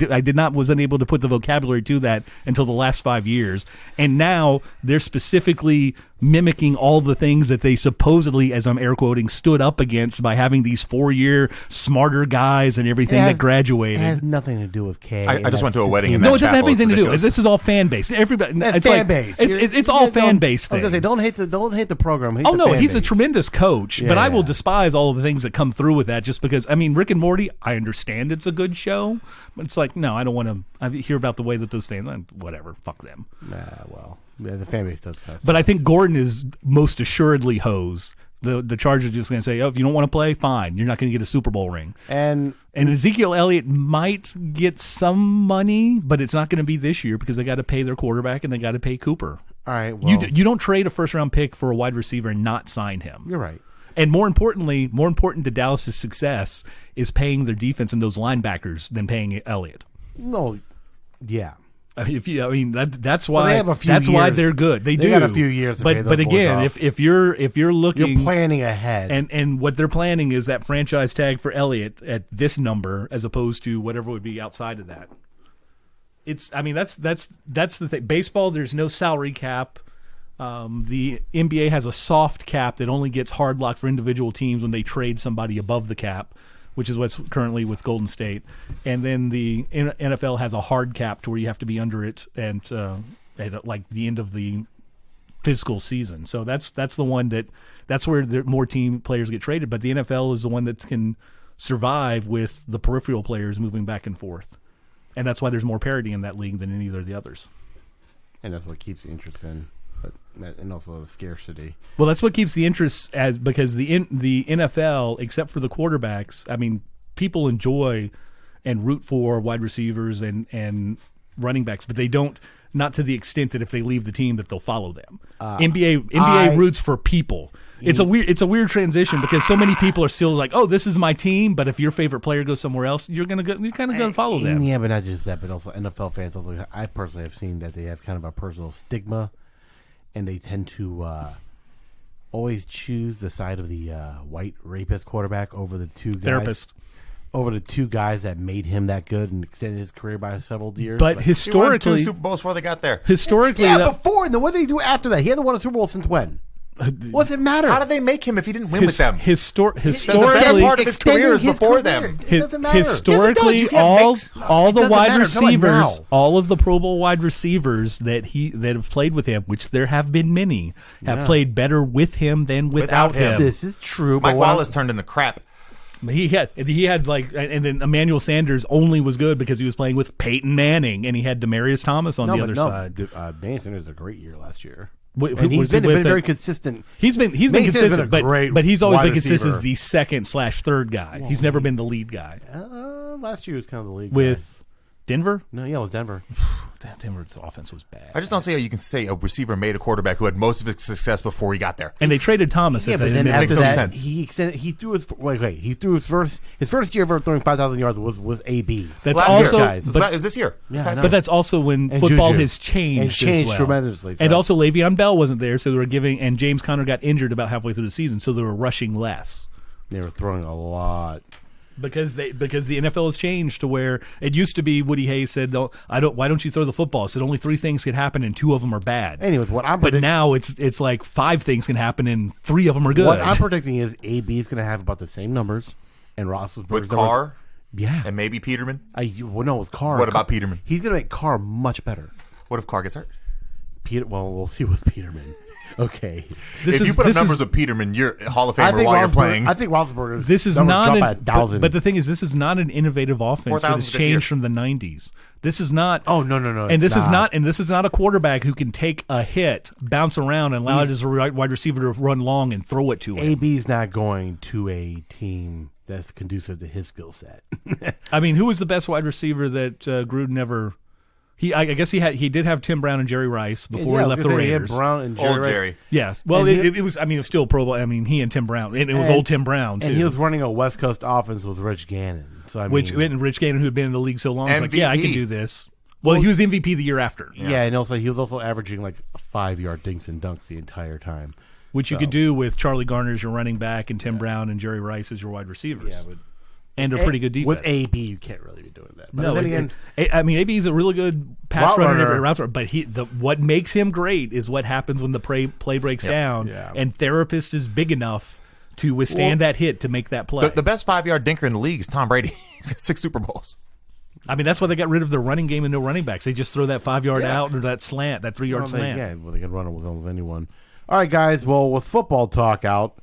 wasn't able to put the vocabulary to that until the last 5 years. And now they're specifically mimicking all the things that they supposedly, as I'm air quoting, stood up against by having these 4-year smarter guys and everything that graduated. It has nothing to do with K. I just went to a wedding in that No, it doesn't have chapel. It's anything to do. ridiculous. This is all fan base. Everybody, That's it's fan like, base. It's all fan base thing. I was gonna say, don't hate the program. Hate Oh the no, fan he's a base. tremendous coach, but I will Yeah. despise all of the things that come through with that. Just because, I mean, Rick and Morty, I understand it's a good show, but it's like, no, I don't want to. I hear about the way that those fans, whatever, fuck them. Well, yeah, the fan base does cuss. But I think Gordon is most assuredly hosed. The Chargers are just going to say, oh, if you don't want to play, fine. You're not going to get a Super Bowl ring. and Ezekiel Elliott might get some money, but it's not going to be this year because they got to pay their quarterback and they got to pay Cooper. all right, well, You don't trade a first-round pick for a wide receiver and not sign him. you're right. And more important to Dallas' success is paying their defense and those linebackers than paying Elliott. No, yeah. That's why they have a few why years. they're good. They do got a few years to pay but those boys again, off. if you're looking, You're planning ahead. and what they're planning is that franchise tag for Elliott at this number as opposed to whatever would be outside of that. That's the thing. Baseball, there's no salary cap. The NBA has a soft cap that only gets hard locked for individual teams when they trade somebody above the cap, which is what's currently with Golden State. And then the NFL has a hard cap to where you have to be under it and at like the end of the fiscal season. So that's the one that's where more team players get traded. But the NFL is the one that can survive with the peripheral players moving back and forth. And that's why there's more parity in that league than in either of the others. And that's what keeps the interest in, and also the scarcity. Well, that's what keeps the interest because the NFL, except for the quarterbacks, I mean, people enjoy and root for wide receivers and running backs, but they don't, not to the extent that if they leave the team that they'll follow them. NBA roots for people. It's a weird transition because so many people are still like, oh, this is my team, but if your favorite player goes somewhere else, you're kind of going to follow them. Yeah, but not just that, but also NFL fans. Also, I personally have seen that they have kind of a personal stigma, and they tend to always choose the side of the white rapist quarterback over the two guys. Therapist. Over the two guys that made him that good and extended his career by several years. But He won historically, 2 Super Bowls before they got there. before, and then what did he do after that? He hasn't won a Super Bowl since when? What's it matter? How did they make him if he didn't win with them? Historically, That part of his career is before them. It doesn't matter. Historically, Yes, it does. You can't all the doesn't wide matter. Come on receivers, now. all of the Pro Bowl wide receivers that have played with him, which there have been many, have played better with him than without him. This is true. Mike but Wallace turned into crap. He had like, and then Emmanuel Sanders only was good because he was playing with Peyton Manning, and he had Demarius Thomas on the other side. Manning Sanders had a great year last year. And He's been very consistent. He's been Manning Sanders has consistent, been a great but he's always wide been consistent receiver. as the second/third guy. He's never been the lead guy. Last year was kind of the league With Denver? No, yeah, it was Denver. Denver's offense was bad. I just don't see how you can say a receiver made a quarterback who had most of his success before he got there. And they traded Thomas. Yeah, at but the then end. after makes no that, sense. he extended. He threw his first year ever throwing 5,000 yards was AB. That's Last also, year. guys. but, It was this year. Yeah, I know. but that's also when And football Juju. has changed, And changed as well. tremendously, so. And also Le'Veon Bell wasn't there, so they were giving. And James Conner got injured about halfway through the season, so they were rushing less. They were throwing a lot. Because the NFL has changed to where it used to be. Woody Hayes said, why don't you throw the football?" It said only 3 things can happen and 2 of them are bad. Anyways, what I'm But predicting, now it's like 5 things can happen and 3 of them are good. what I'm predicting is AB is going to have about the same numbers, and Roethlisberger's With numbers. Carr Yeah. and maybe Peterman. No, with Carr. What about Peterman? He's going to make Carr much better. What if Carr gets hurt? Well, we'll see with Peterman. Okay. If you put up numbers of Peterman, you're a Hall of Famer while you're playing. I think Roethlisberger's This is numbers not drop an, by 1,000. but the thing is, this is not an innovative offense that 4,000 has is a good year. changed from the '90s. This is not. Oh, no, And it's this is not. not. And this is not a quarterback who can take a hit, bounce around, and allow his wide receiver to run long and throw it to him. AB's not going to a team that's conducive to his skill set. I mean, who was the best wide receiver that Gruden ever? I guess he did have Tim Brown and Jerry Rice before he left the Raiders. Brown and Jerry Old Rice. Jerry. Yes. Well, And it was. I mean, it was still Pro Bowl. I mean, he and Tim Brown. And it was old Tim Brown too. And he was running a West Coast offense with Rich Gannon. So I mean, and Rich Gannon, who had been in the league so long, was like, MVP. yeah, I can do this. Well, he was the MVP the year after. yeah, and also he was also averaging like 5-yard dinks and dunks the entire time. Which you could do with Charlie Garner as your running back and Tim Brown and Jerry Rice as your wide receivers. Yeah, and a pretty good defense. With AB, you can't really be doing that. But No, then again, I mean, AB is a really good pass route runner, runner. but what makes him great is what happens when the play breaks down, Yeah. and Therapist is big enough to withstand that hit to make that play. The best 5-yard dinker in the league is Tom Brady. He's got 6 Super Bowls. I mean, that's why they got rid of their running game and no running backs. They just throw that 5-yard out or that slant, that 3-yard slant. They can run it with almost anyone. All right, guys. Well, with football talk out,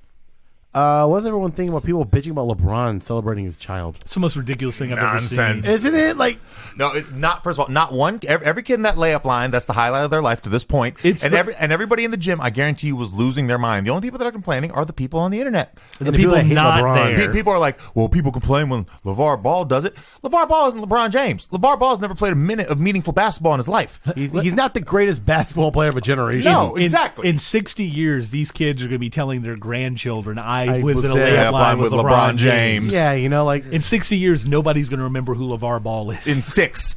what's everyone thinking about people bitching about LeBron celebrating his child? It's the most ridiculous thing I've Nonsense. ever seen. Isn't it? Like, No, it's not. First of all, not one. Every kid in that layup line, that's the highlight of their life to this point. Everybody in the gym, I guarantee you, was losing their mind. The only people that are complaining are the people on the internet. The people that hate not LeBron. there. People are like, well, people complain when LeVar Ball does it. LeVar Ball isn't LeBron James. LeVar Ball has never played a minute of meaningful basketball in his life. he's not the greatest basketball player of a generation. No, exactly. In 60 years, these kids are going to be telling their grandchildren, I was was in a there layup line with LeBron James. Yeah, you know, like, In 60 years, nobody's going to remember who LeVar Ball is. In 6.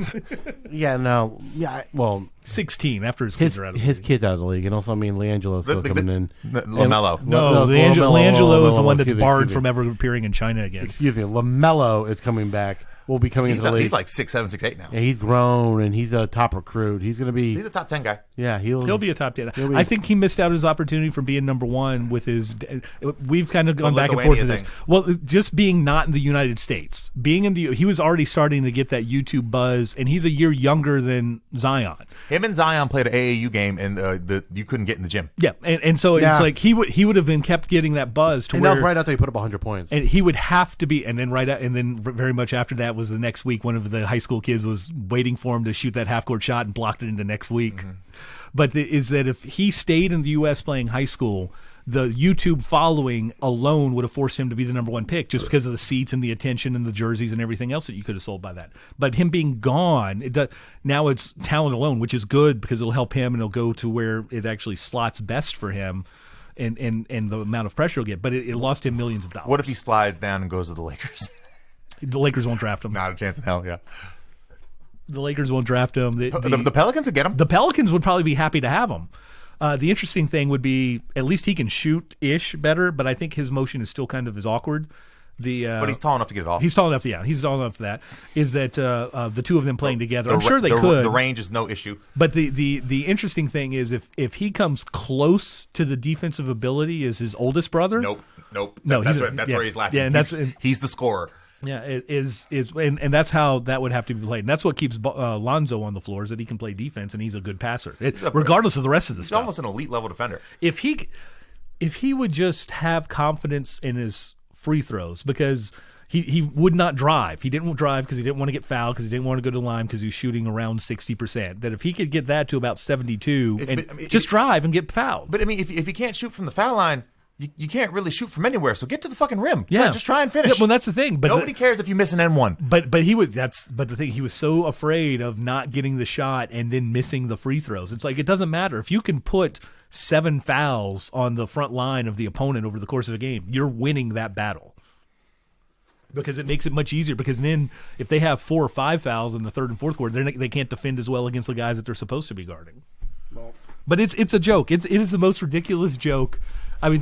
well, 16 after his kids are out of the his league. kid's out of the league, and also, I mean, LiAngelo's still coming in. LaMelo. No, LiAngelo is the one that's barred from ever appearing in China again. Excuse me, LaMelo is coming back. Will be coming into the league. He's like 6'7", 6'8" now. Yeah, he's grown, and he's a top recruit. He's going to be. He's a top 10 guy. Yeah, He'll be a top 10. He'll be- I think he missed out his opportunity from being number one with his. We've kind of gone The back and forth with Lithuania this. thing. Well, just being not in the United States, he was already starting to get that YouTube buzz, and he's a year younger than Zion. Him and Zion played an AAU game, and you couldn't get in the gym. Yeah, and so Yeah. it's like he would have been kept getting that buzz to And that where was right after he put up 100 points. and he would have to be, and then very much after that was the next week. One of the high school kids was waiting for him to shoot that half court shot and blocked it in the next week. Mm-hmm. But is that if he stayed in the U.S. playing high school, the YouTube following alone would have forced him to be the number one pick just because of the seats and the attention and the jerseys and everything else that you could have sold by that. But him being gone, now it's talent alone, which is good because it'll help him and it'll go to where it actually slots best for him. And the amount of pressure he'll get, but it lost him millions of dollars. What if he slides down and goes to the Lakers? The Lakers won't draft him? Not a chance in hell, yeah. The Lakers won't draft him. The Pelicans would get him. The Pelicans would probably be happy to have him. The interesting thing would be at least he can shoot-ish better, but I think his motion is still kind of as awkward. But he's tall enough to get it off. He's tall enough. Yeah, he's tall enough for that. Is that the two of them playing together? I'm sure they could. The range is no issue. But the interesting thing is if he comes close to the defensive ability as his oldest brother. Nope. No, That's where he's lacking. Yeah, and he's the scorer. Yeah, and that's how that would have to be played. And that's what keeps Lonzo on the floor is that he can play defense and he's a good passer, regardless of the rest of the He's stuff. almost an elite level defender. If he would just have confidence in his free throws, because he would not drive. He didn't drive because he didn't want to get fouled, because he didn't want to go to the line because he was shooting around 60%. That if he could get that to about 72 just drive and get fouled. But I mean, if you can't shoot from the foul line, you can't really shoot from anywhere. So get to the fucking rim. Yeah, Just try and finish. Yeah, well, that's the thing. But nobody cares if you miss an N1. But the thing, he was so afraid of not getting the shot and then missing the free throws. It's like, it doesn't matter if you can put 7 fouls on the front line of the opponent over the course of a game, you're winning that battle. Because it makes it much easier. Because then, if they have 4 or 5 fouls in the third and fourth quarter, they can't defend as well against the guys that they're supposed to be guarding. But it's a joke. It is the most ridiculous joke. I mean,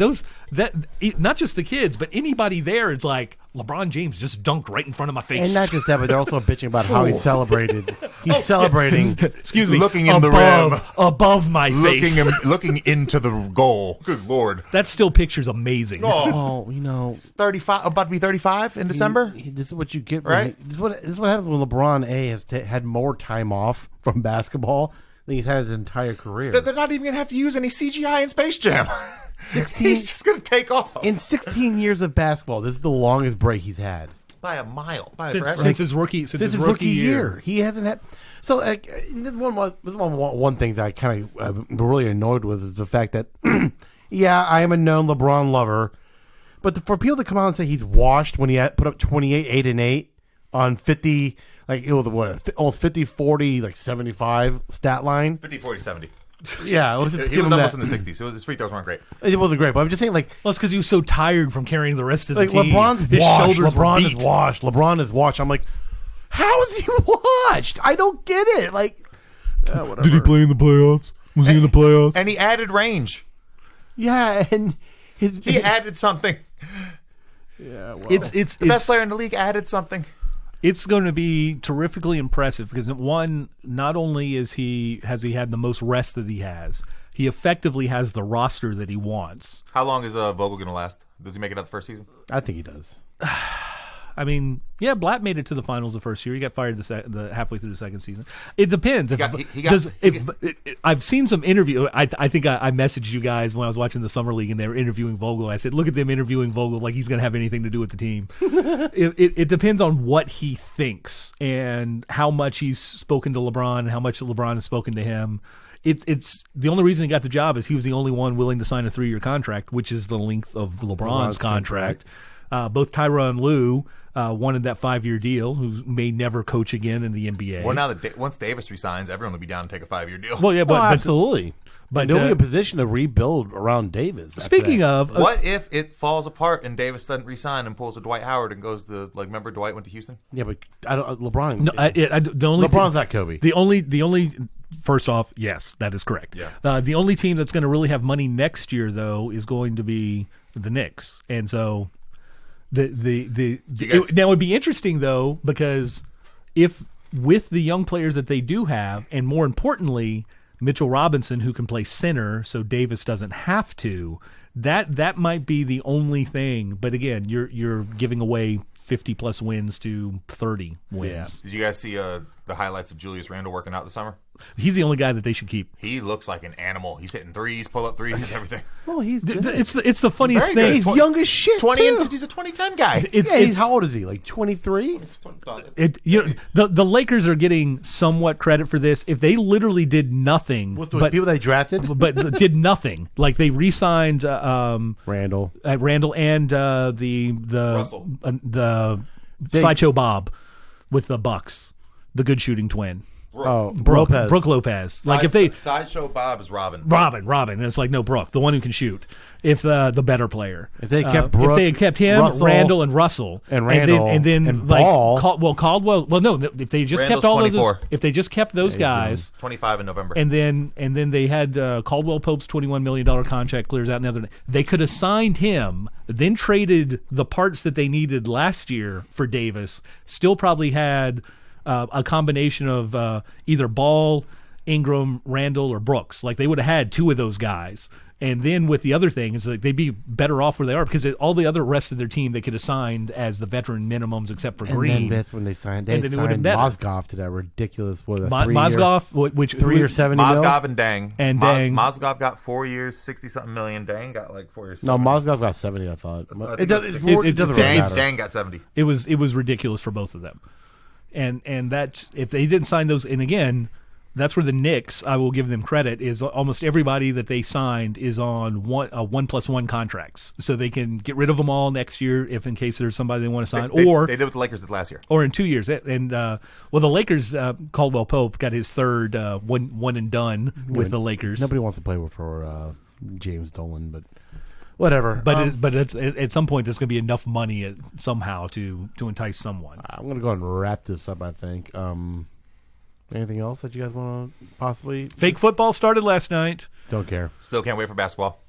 not just the kids, but anybody there. It's like LeBron James just dunked right in front of my face. And not just that, but they're also bitching about how he celebrated. He's celebrating. Excuse me, looking in the rim, above my face, looking into the goal. Good Lord, that still picture's amazing. Oh, you know, 35, about to be 35 in December. This is what you get, right? This is what happens when LeBron has had more time off from basketball than he's had his entire career. They're not even gonna have to use any CGI in Space Jam. 16. He's just gonna take off In 16 years of basketball, this is the longest break he's had by a mile. Since his rookie year. He hasn't had. So this one thing that I kind of really annoyed with is the fact that yeah, I am a known LeBron lover, but for people to come out and say he's washed when he had put up 28, 8 and 8 on 50, like it was almost 50, 40, like 75 stat line. 50, 40, 70. Yeah, He was almost in the 60s. So his free throws weren't great. It wasn't great, but I'm just saying, like, well, it's because he was so tired from carrying the rest of the like team. LeBron's His washed. shoulders LeBron were is beat. washed. LeBron is washed. I'm like, how is he washed? I don't get it. Like, whatever. Did he play in the playoffs? Was he in the playoffs? And he added range. Yeah, and He added something. Yeah, well, it's the best player in the league added something. It's going to be terrifically impressive because one, not only has he had the most rest that he has, he effectively has the roster that he wants. How long is Vogel going to last? Does he make it out the first season? I think he does. I mean, yeah, Blatt made it to the finals the first year. He got fired the halfway through the second season. It depends. I've seen some interview. I think I messaged you guys when I was watching the summer league and they were interviewing Vogel. I said, "Look at them interviewing Vogel like he's going to have anything to do with the team." It depends on what he thinks and how much he's spoken to LeBron and how much LeBron has spoken to him. It's the only reason he got the job is he was the only one willing to sign a 3-year contract, which is the length of LeBron's contract. Both Tyra and Lou wanted that 5-year deal, who may never coach again in the NBA. Well, now that once Davis resigns, everyone will be down to take a 5-year deal. Well, yeah, but absolutely. But they'll be in a position to rebuild around Davis. Speaking of, what if it falls apart and Davis doesn't resign and pulls a Dwight Howard and goes to remember Dwight went to Houston? Yeah, but I don't. LeBron. No, the only LeBron's not Kobe. The only. First off, yes, that is correct. Yeah. The only team that's going to really have money next year, though, is going to be the Knicks, and so. Now it would be interesting though, because if with the young players that they do have, and more importantly, Mitchell Robinson, who can play center, so Davis doesn't have to. That might be the only thing. But again, you're giving away 50+ wins to 30 wins. Yeah. Did you guys see the highlights of Julius Randle working out this summer? He's the only guy that they should keep. He looks like an animal. He's hitting threes, pull-up threes, everything. Well, he's good. It's the funniest Very thing. good. He's young as shit. 20 too. and he's a 2010 guy. He's how old is he? Like 23? The Lakers are getting somewhat credit for this. If they literally did nothing, With the people they drafted, but did nothing, like they re-signed Randall and the Sideshow Bob with the Bucks, the good shooting twin. Brooke Lopez. Like if they Sideshow Bob is Robin. And it's like no Brooke, the one who can shoot. If the better player. If they kept Brooke, if they had kept him, Russell, Randall and Russell, and Randall, and then and like Ball. Caldwell. Well, no, if they just Randall's kept all 24. those, if they just kept those guys, 25 in November, and then they had Caldwell Pope's $21 million contract clears out. And they could have signed him, then traded the parts that they needed last year for Davis. Still probably had a combination of either Ball, Ingram, Randall, or Brooks. Like they would have had two of those guys. And then with the other thing is like they'd be better off where they are because all the other rest of their team they could have signed as the veteran minimums except for Green. And then that's when they signed. They signed Mozgov to that ridiculous Mozgov, which 3 or 70 Mozgov and Dang. Dang. Mozgov got 4 years, 60-something million. Dang got like 4 years. No, Mozgov got 70. I thought it doesn't Dang, really matter. Dang got 70. It was ridiculous for both of them, and that if they didn't sign those, and again. That's where the Knicks, I will give them credit, is almost everybody that they signed is on 1+1 contracts. So they can get rid of them all next year if in case there's somebody they want to sign. They did what the Lakers did last year. Or in 2 years. And the Lakers, Caldwell Pope got his third one and done with the Lakers. Nobody wants to play for James Dolan, but whatever. But at some point there's going to be enough money somehow to entice someone. I'm going to go ahead and wrap this up, I think. Anything else that you guys want to possibly? Fake football started last night. Don't care. Still can't wait for basketball.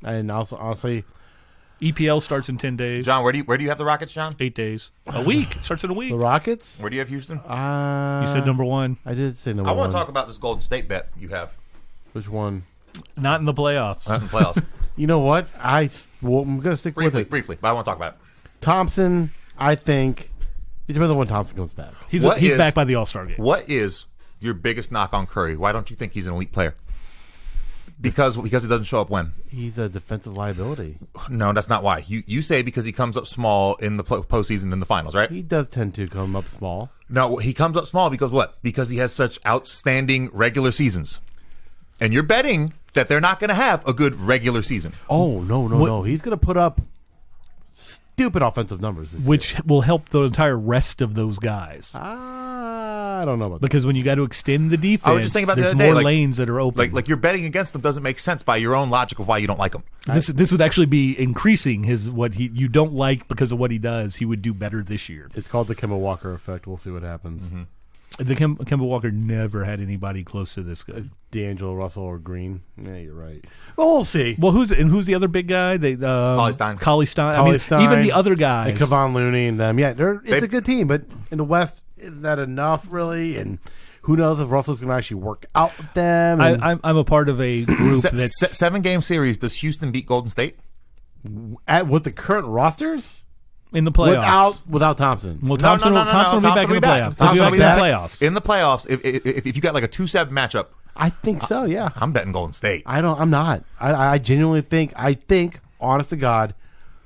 And also, honestly, EPL starts in 10 days. John, where do you have the Rockets, John? 8 days. A week. It starts in a week. the Rockets? Where do you have Houston? You said number one. I did say number one. I want to talk about this Golden State bet you have. Which one? Not in the playoffs. Not in the playoffs. You know what? I'm going to stick with it. Briefly, but I want to talk about it. Thompson, I think. It depends on when Thompson comes back. He's back by the All-Star game. What is your biggest knock on Curry? Why don't you think he's an elite player? Because he doesn't show up when? He's a defensive liability. No, that's not why. You say because he comes up small in the postseason in the finals, right? He does tend to come up small. No, he comes up small because what? Because he has such outstanding regular seasons. And you're betting that they're not going to have a good regular season. Oh, no. He's going to put up stupid offensive numbers this which year. will help the entire rest of those guys. I don't know about because when you got to extend the defense, I was just thinking about there's the other day, more lanes that are open. Like you're betting against them doesn't make sense by your own logic of why you don't like him. This would actually be increasing you don't like because of what he does. He would do better this year. It's called the Kemba Walker effect. We'll see what happens. Mm-hmm. Kemba Walker never had anybody close to this good. D'Angelo Russell or Green. Yeah, you're right. Well, we'll see. Well, who's the other big guy? Cauley Stein. Even the other guys, and Kevon Looney and them. Yeah, it's a good team, but in the West, isn't that enough really? And who knows if Russell's going to actually work out with them? I'm a part of a group that's 7-game series. Does Houston beat Golden State with the current rosters? In the playoffs, without Thompson. Well, Thompson will be back in the playoffs. Thompson will be back in the playoffs. In the playoffs, if you got like a 2-7 matchup, I think so. Yeah, I'm betting Golden State. I'm not. I genuinely think. Honest to God,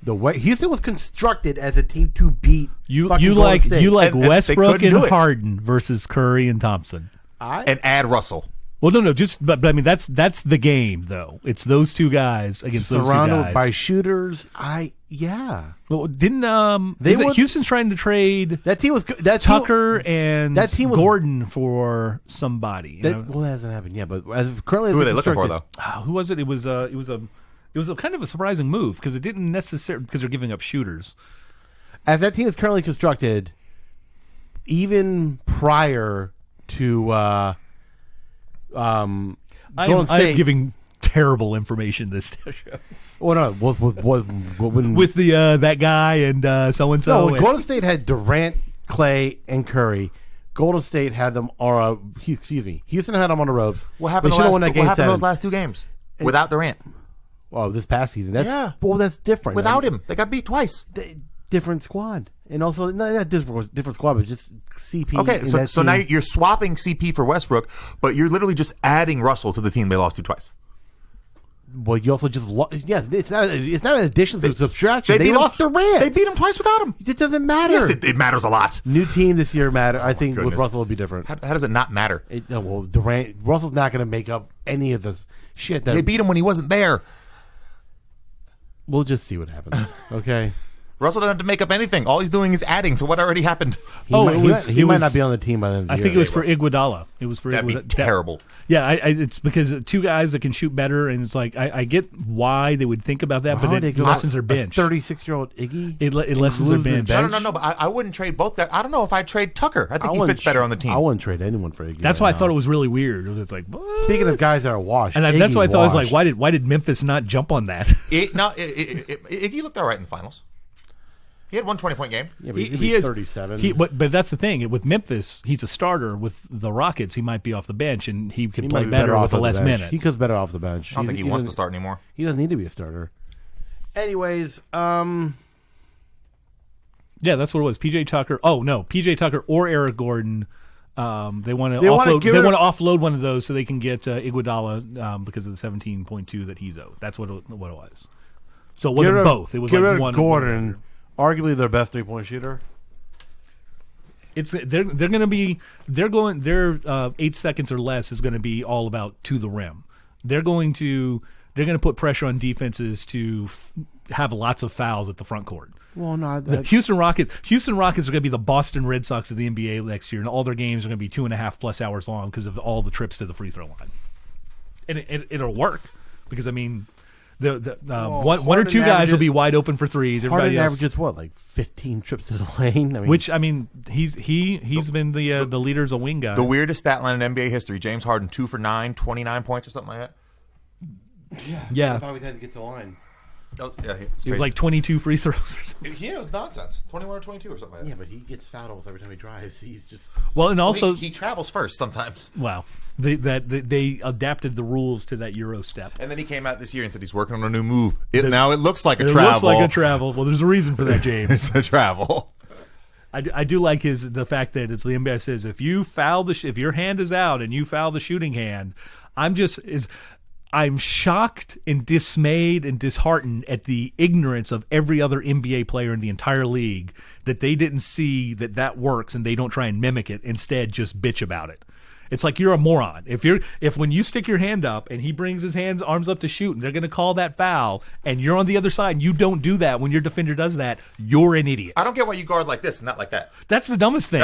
the way Houston was constructed as a team to beat you Golden like State. you like and Westbrook and Harden versus Curry and Thompson. And add Russell. Well, no, but I mean that's the game though. It's those two guys against those two guys. Surrounded by shooters. Well, didn't Houston's trying to trade that team was Tucker and that team was Gordon for somebody? Well, that hasn't happened yet. But currently, who are they looking for though? Who was it? It was a kind of a surprising move because it didn't necessarily because they're giving up shooters. As that team is currently constructed, even prior to I'm giving terrible information this show. Well, no, with the that guy and so and so. No, Golden State had Durant, Clay, and Curry. Golden State had them, Houston had them on the ropes. What happened? Those last 2 games without Durant? Well, this past season, that's different. Without him, they got beat twice. Different squad, and also not different squad, but just CP. Okay, so now you're swapping CP for Westbrook, but you're literally just adding Russell to the team they lost to twice. Well, you also just it's not an addition, it's a subtraction. They lost Durant. They beat him twice without him. It doesn't matter. Yes, it matters a lot. New team this year matter. I think with Russell will be different. How does it not matter? Russell's not going to make up any of the shit that they beat him when he wasn't there. We'll just see what happens. Okay. Russell doesn't have to make up anything. All he's doing is adding to what already happened. He might not be on the team by the end of the year. I think it was for Iguodala. It was for That'd be terrible. It's because 2 guys that can shoot better, and it's like I get why they would think about that, but it lessens their bench. 36-year-old Iggy? It lessens their bench. No, but I wouldn't trade both guys. I don't know if I'd trade Tucker. I think he fits better on the team. I wouldn't trade anyone for Iggy. That's why I thought it was really weird. It's like, what? Speaking of guys that are washed, and that's why I thought I was like, why did Memphis not jump on that? Iggy looked all right in the finals. He had one 20-point game. Yeah, but he is 37. But that's the thing. With Memphis, he's a starter. With the Rockets, he might be off the bench, and he could play better with less minutes. He goes better off the bench. I don't think he wants to start anymore. He doesn't need to be a starter. Anyways, yeah, that's what it was. PJ Tucker. Oh no, PJ Tucker or Eric Gordon. They want to offload one of those so they can get Iguodala because of the 17.2 that he's owed. That's what it was. So it wasn't both. It was like one. Gordon. Arguably their best 3-point shooter. They're going to be 8 seconds or less is going to be all about to the rim. They're going to put pressure on defenses to have lots of fouls at the front court. Well, no, the Houston Rockets are going to be the Boston Red Sox of the NBA next year, and all their games are going to be 2.5+ hours long because of all the trips to the free throw line. And it'll work because I mean. One or 2 guys will be wide open for threes. Everybody else averages like 15 trips to the lane. He's been the leader as a wing guy. The weirdest stat line in NBA history: James Harden 2 for 9, 29 points or something like that. Yeah. I thought he had to get to the line. Oh, yeah, it was like 22 free throws. Yeah, it was nonsense. 21 or 22 or something like that. Yeah, but he gets fouled almost every time he drives. He's just and also he travels first sometimes. Wow. They adapted the rules to that Euro step. And then he came out this year and said he's working on a new move. Now it looks like a travel. It looks like a travel. Well, there's a reason for that, James. It's a travel. I do like the fact that it's the NBA says if you foul if your hand is out and you foul the shooting hand, I'm shocked and dismayed and disheartened at the ignorance of every other NBA player in the entire league that they didn't see that works and they don't try and mimic it. Instead, just bitch about it. It's like you're a moron. If when you stick your hand up and he brings his arms up to shoot and they're going to call that foul and you're on the other side and you don't do that when your defender does that, you're an idiot. I don't get why you guard like this and not like that. That's the dumbest thing.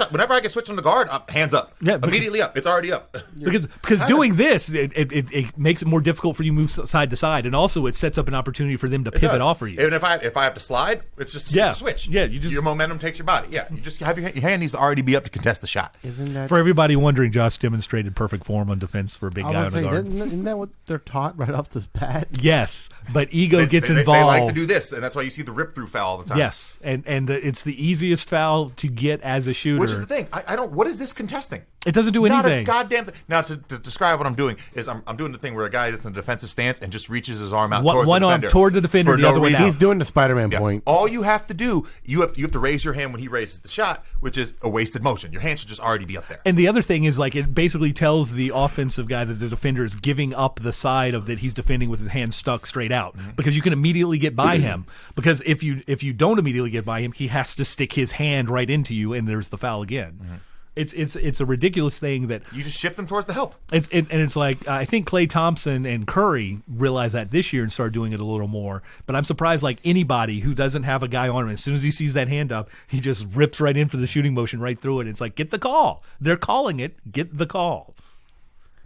Whenever I get switched on the guard, hands up. Yeah, immediately up. It's already up. Because doing this, it makes it more difficult for you to move side to side, and also it sets up an opportunity for them to pivot off for you. And if I have to slide, it's just a switch. Yeah, your momentum takes your body. Yeah, you just have your hand needs to already be up to contest the shot. Isn't that for everybody wondering? Josh demonstrated perfect form on defense for a big guy on the guard. Isn't that what they're taught right off the bat? Yes, but ego gets involved. They like to do this, and that's why you see the rip through foul all the time. Yes, and it's the easiest foul to get as a shooter. Which is the thing. I don't. What is this contesting? It doesn't do anything. Not a goddamn thing. Now, to describe what I'm doing is I'm doing the thing where a guy is in a defensive stance and just reaches his arm out towards the defender. One arm toward the defender, the other one out. He's doing the Spider-Man point. All you have to do, you have to raise your hand when he raises the shot, which is a wasted motion. Your hand should just already be up there. And the other thing is, like, it basically tells the offensive guy that the defender is giving up the side of that he's defending with his hand stuck straight out, because you can immediately get by him. Because if you don't immediately get by him, he has to stick his hand right into you, and there's the foul again. It's a ridiculous thing that you just shift them towards the help. It's like I think Klay Thompson and Curry realized that this year and started doing it a little more. But I'm surprised, like, anybody who doesn't have a guy on him, as soon as he sees that hand up, he just rips right in for the shooting motion right through it. It's like, get the call. They're calling it. Get the call.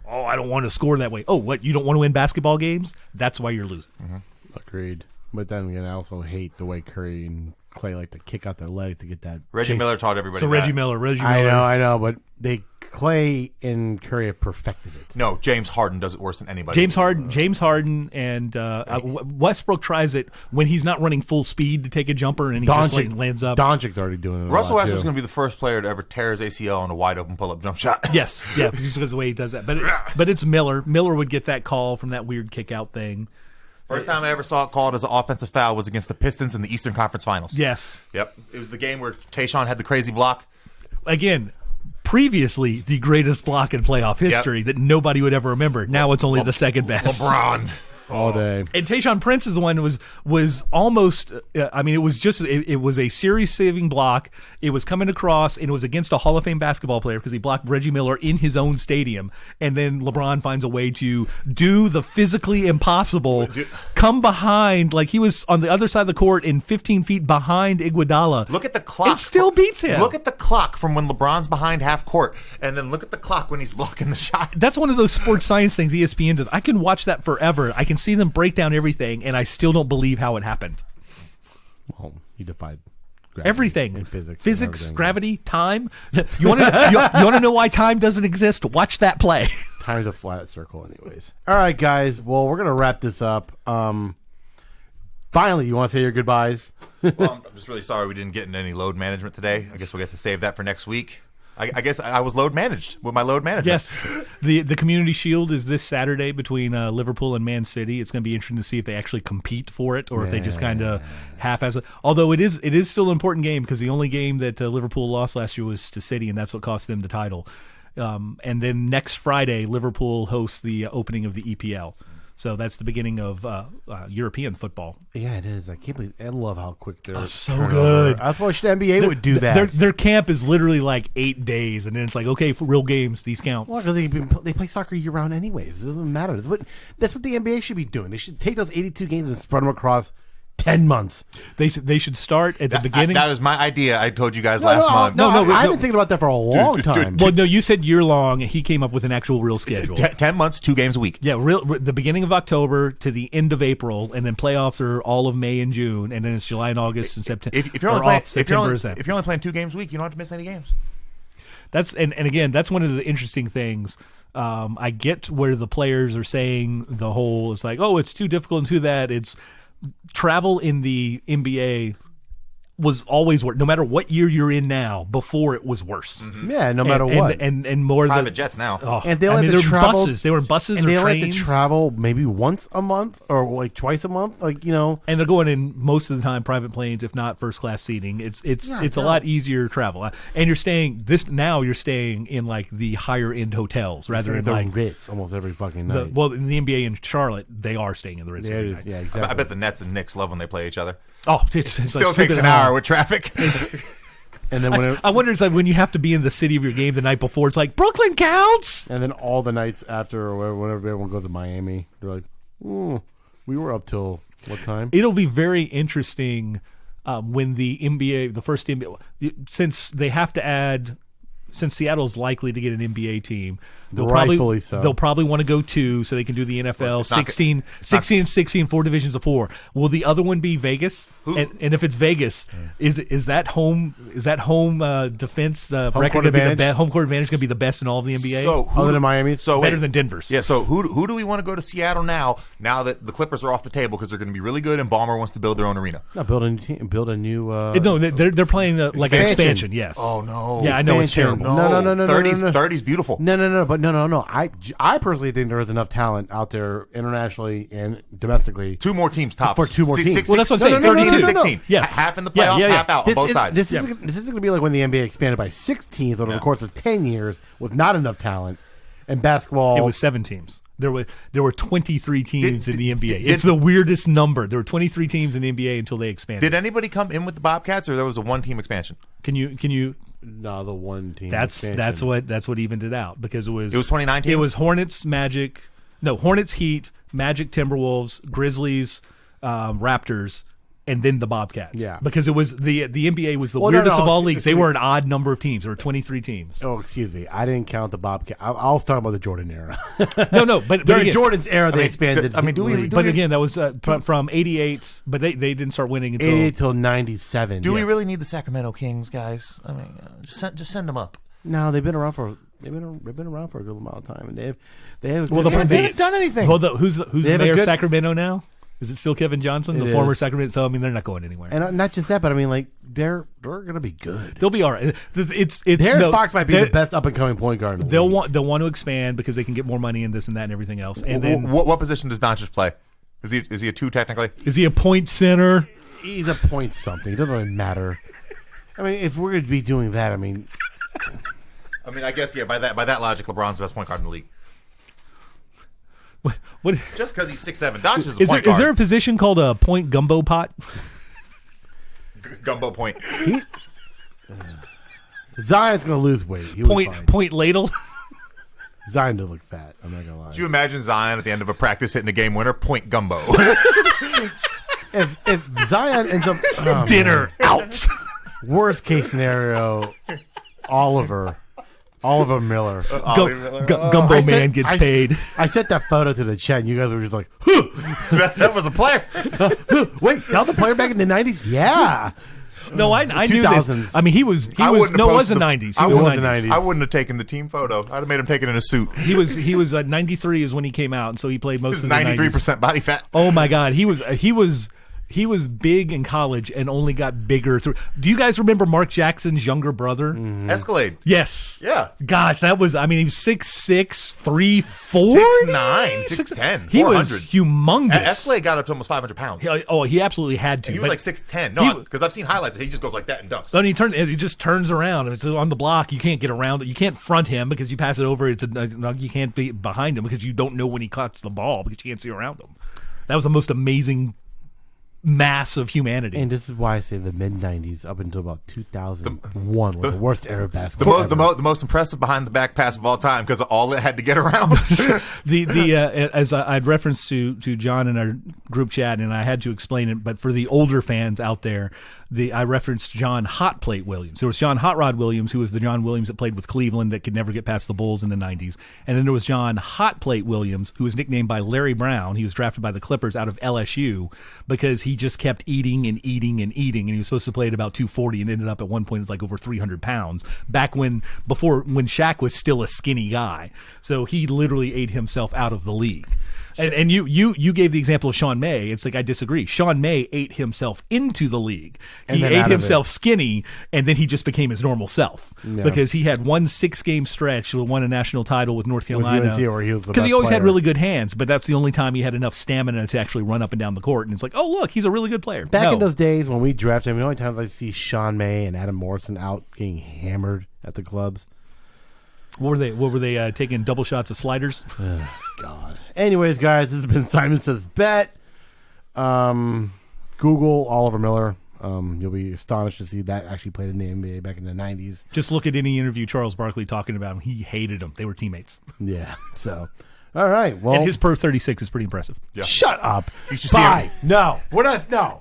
Oh, I don't want to score that way. Oh, what? You don't want to win basketball games? That's why you're losing. Agreed. But then again, I also hate the way Curry and Klay like to kick out their legs to get that. Reggie Miller taught everybody. So that. Reggie Miller. I know, but Klay and Curry have perfected it. No, James Harden does it worse than anybody. James Harden, and Westbrook tries it when he's not running full speed to take a jumper, and he just lands up. Doncic's already doing it. Russell Westbrook's going to be the first player to ever tear his ACL on a wide open pull up jump shot. Yes, yeah, just because of the way he does that. But it's Miller. Miller would get that call from that weird kick out thing. First time I ever saw it called as an offensive foul was against the Pistons in the Eastern Conference Finals. Yes. Yep. It was the game where Tayshaun had the crazy block. Again, previously the greatest block in playoff history that nobody would ever remember. Now it's only the second best. LeBron. All day. And Tayshaun Prince's one was almost, it was a series-saving block. It was coming across, and it was against a Hall of Fame basketball player because he blocked Reggie Miller in his own stadium. And then LeBron finds a way to do the physically impossible, come behind, like he was on the other side of the court and 15 feet behind Iguodala. Look at the clock. It still beats him. Look at the clock from when LeBron's behind half court, and then look at the clock when he's blocking the shot. That's one of those sports science things ESPN does. I can watch that forever. I can see them break down everything, and I still don't believe how it happened. Well, he defied everything in physics, gravity, time. You want to know why time doesn't exist? Watch that play. Time's a flat circle, anyways. All right, guys. Well, we're gonna wrap this up. Finally, you want to say your goodbyes? Well, I'm just really sorry we didn't get into any load management today. I guess we'll get to save that for next week. I guess I was load managed with my load management. Yes. The Community Shield is this Saturday between Liverpool and Man City. It's going to be interesting to see if they actually compete for it or if they just kind of half-ass it. Although it is still an important game because the only game that Liverpool lost last year was to City, and that's what cost them the title. And then next Friday, Liverpool hosts the opening of the EPL. So that's the beginning of European football. Yeah, it is. I can't believe. I love how quick they're so good. That's why the NBA would do that. Their camp is literally like 8 days, and then it's like, okay, for real games, these count. Well, because they play soccer year round anyways. It doesn't matter. That's what the NBA should be doing. They should take those 82 games and spread them across 10 months. They should start at the beginning. That was my idea. I told you guys last month. I've been thinking about that for a long time. Well, no, you said year long. He came up with an actual real schedule. 10 months, 2 games a week. Yeah, the beginning of October to the end of April, and then playoffs are all of May and June, and then it's July and August and September. If you're only playing 2 games a week, you don't have to miss any games. That's and again, that's one of the interesting things. I get where the players are saying the whole. It's like, oh, it's too difficult to do that. It's travel in the NBA was always worse. No matter what year you're in now, before it was worse. Mm-hmm. Yeah, no matter what. And more private jets now. Oh, and they only have to travel. Buses. They were in buses and or they trains. only have to travel maybe once a month or like twice a month, like And they're going in most of the time private planes, if not first class seating. It's a lot easier travel. And you're staying in like the higher end hotels rather than the like Ritz almost every fucking night. Well, in the NBA in Charlotte, they are staying in the Ritz. Yeah, exactly. I bet the Nets and Knicks love when they play each other. Oh, it still takes an hour with traffic. And then I wonder, it's like when you have to be in the city of your game the night before, it's like Brooklyn counts. And then all the nights after, or whenever everyone goes to Miami, they're like, we were up till what time? It'll be very interesting when the NBA, the first NBA, since they have to add. Since Seattle's likely to get an NBA team, they'll probably want to go 2 so they can do the NFL 16 and 16, 4 divisions of 4. Will the other one be Vegas? And if it's Vegas, is that home defense record going to be the home court advantage going to be the best in all of the NBA? So other than Miami, better than Denver's. Yeah. So who do we want to go to Seattle now? Now that the Clippers are off the table because they're going to be really good, and Ballmer wants to build their own arena. No, build a new team, build a new. No, they're playing like an expansion. Yes. Oh no. Yeah, I know it's terrible. No. 30's beautiful. No. I personally think there is enough talent out there internationally and domestically. 2 more teams tops. For 2 more teams. Well, that's what I'm saying. 32, 16. Yeah. Half in the playoffs, half out on both sides. This is going to be like when the NBA expanded by 6 teams over the course of 10 years with not enough talent. And basketball, it was 7 teams. There were 23 teams in the NBA. It's the weirdest number. There were 23 teams in the NBA until they expanded. Did anybody come in with the Bobcats, or there was a 1-team expansion? Can you? No, the 1-team. That's what evened it out because it was 29 teams. It was Hornets, Heat, Magic, Timberwolves, Grizzlies, Raptors, and then the Bobcats. Yeah, because it was the NBA was the weirdest of all leagues. They were an odd number of teams. There were 23 teams. Oh, excuse me, I didn't count the Bobcat. I was talking about the Jordan era. No, but during again, Jordan's era, they expanded. But again, that was from '88. But they didn't start winning until '88 till '97. Do we really need the Sacramento Kings, guys? I mean, just send them up. No, they've been around for a good amount of time, and they haven't done anything. Well, who's the mayor of Sacramento now? Is it still Kevin Johnson, the former Sacramento? So I mean, they're not going anywhere. And not just that, but I mean, like they're going to be good. They'll be all right. Fox might be the best up and coming point guard. They'll want to expand because they can get more money in this and that and everything else. And then what position does Doncic play? Is he a 2 technically? Is he a point center? He's a point something. It doesn't really matter. I mean, if we're going to be doing that, I mean, I guess by that logic, LeBron's the best point guard in the league. What? Just because he's 6'7", Doncic is a point guard. Is there a position called a point gumbo pot? Gumbo point. Zion's going to lose weight. Point ladle. Zion does look fat. I'm not going to lie. Do you imagine Zion at the end of a practice hitting a game winner? Point gumbo. if Zion ends up dinner out. Worst case scenario, Oliver Miller. Gumbo Man gets paid. I sent that photo to the chat, and you guys were just like, that was a player. Wait, that was a player back in the 90s? Yeah. No, I knew this. I mean, he was. It was the 90s. I wouldn't have taken the team photo. I'd have made him take it in a suit. He was 93 is when he came out, and so he played most of the 93% body fat. Oh my God, he was big in college and only got bigger through. Do you guys remember Mark Jackson's younger brother? Mm-hmm. Escalade. Yes. Yeah. Gosh, that was. I mean, he was 6'6", 340, 6'9", 6'10", He was humongous. Escalade got up to almost 500 pounds. He absolutely had to. And he was like 6'10". No, because I've seen highlights. He just goes like that and dunks. No, he just turns around. It's on the block. You can't get around it. You can't front him because you pass it over. You can't be behind him because you don't know when he cuts the ball because you can't see around him. That was the most amazing mass of humanity. And this is why I say the mid-90s up until about 2001 was the worst era of basketball the most impressive behind the back pass of all time because of all it had to get around. As I'd referenced to John in our group chat, and I had to explain it, but for the older fans out there, I referenced John Hot Plate Williams. There was John Hot Rod Williams, who was the John Williams that played with Cleveland that could never get past the Bulls in the 90s. And then there was John Hot Plate Williams, who was nicknamed by Larry Brown. He was drafted by the Clippers out of LSU because he just kept eating and eating and eating. And he was supposed to play at about 240 and ended up at one point as like over 300 pounds back when Shaq was still a skinny guy. So he literally ate himself out of the league. And you gave the example of Sean May. It's like, I disagree. Sean May ate himself into the league. He ate himself skinny, and then he just became his normal self. Yeah. Because he had one 6-game stretch, won a national title with North Carolina. Because he always had really good hands, but that's the only time he had enough stamina to actually run up and down the court. And it's like, oh, look, he's a really good player. Back in those days when we drafted him, the only times I see Sean May and Adam Morrison out getting hammered at the clubs. What were they taking double shots of sliders? God. Anyways, guys, this has been Simon Says Bet. Google Oliver Miller. You'll be astonished to see that actually played in the NBA back in the 90s. Just look at any interview Charles Barkley talking about him. He hated him. They were teammates. Yeah. So, all right. Well, and his per 36 is pretty impressive. Yeah. Shut up. You should see him. No. We're not. No.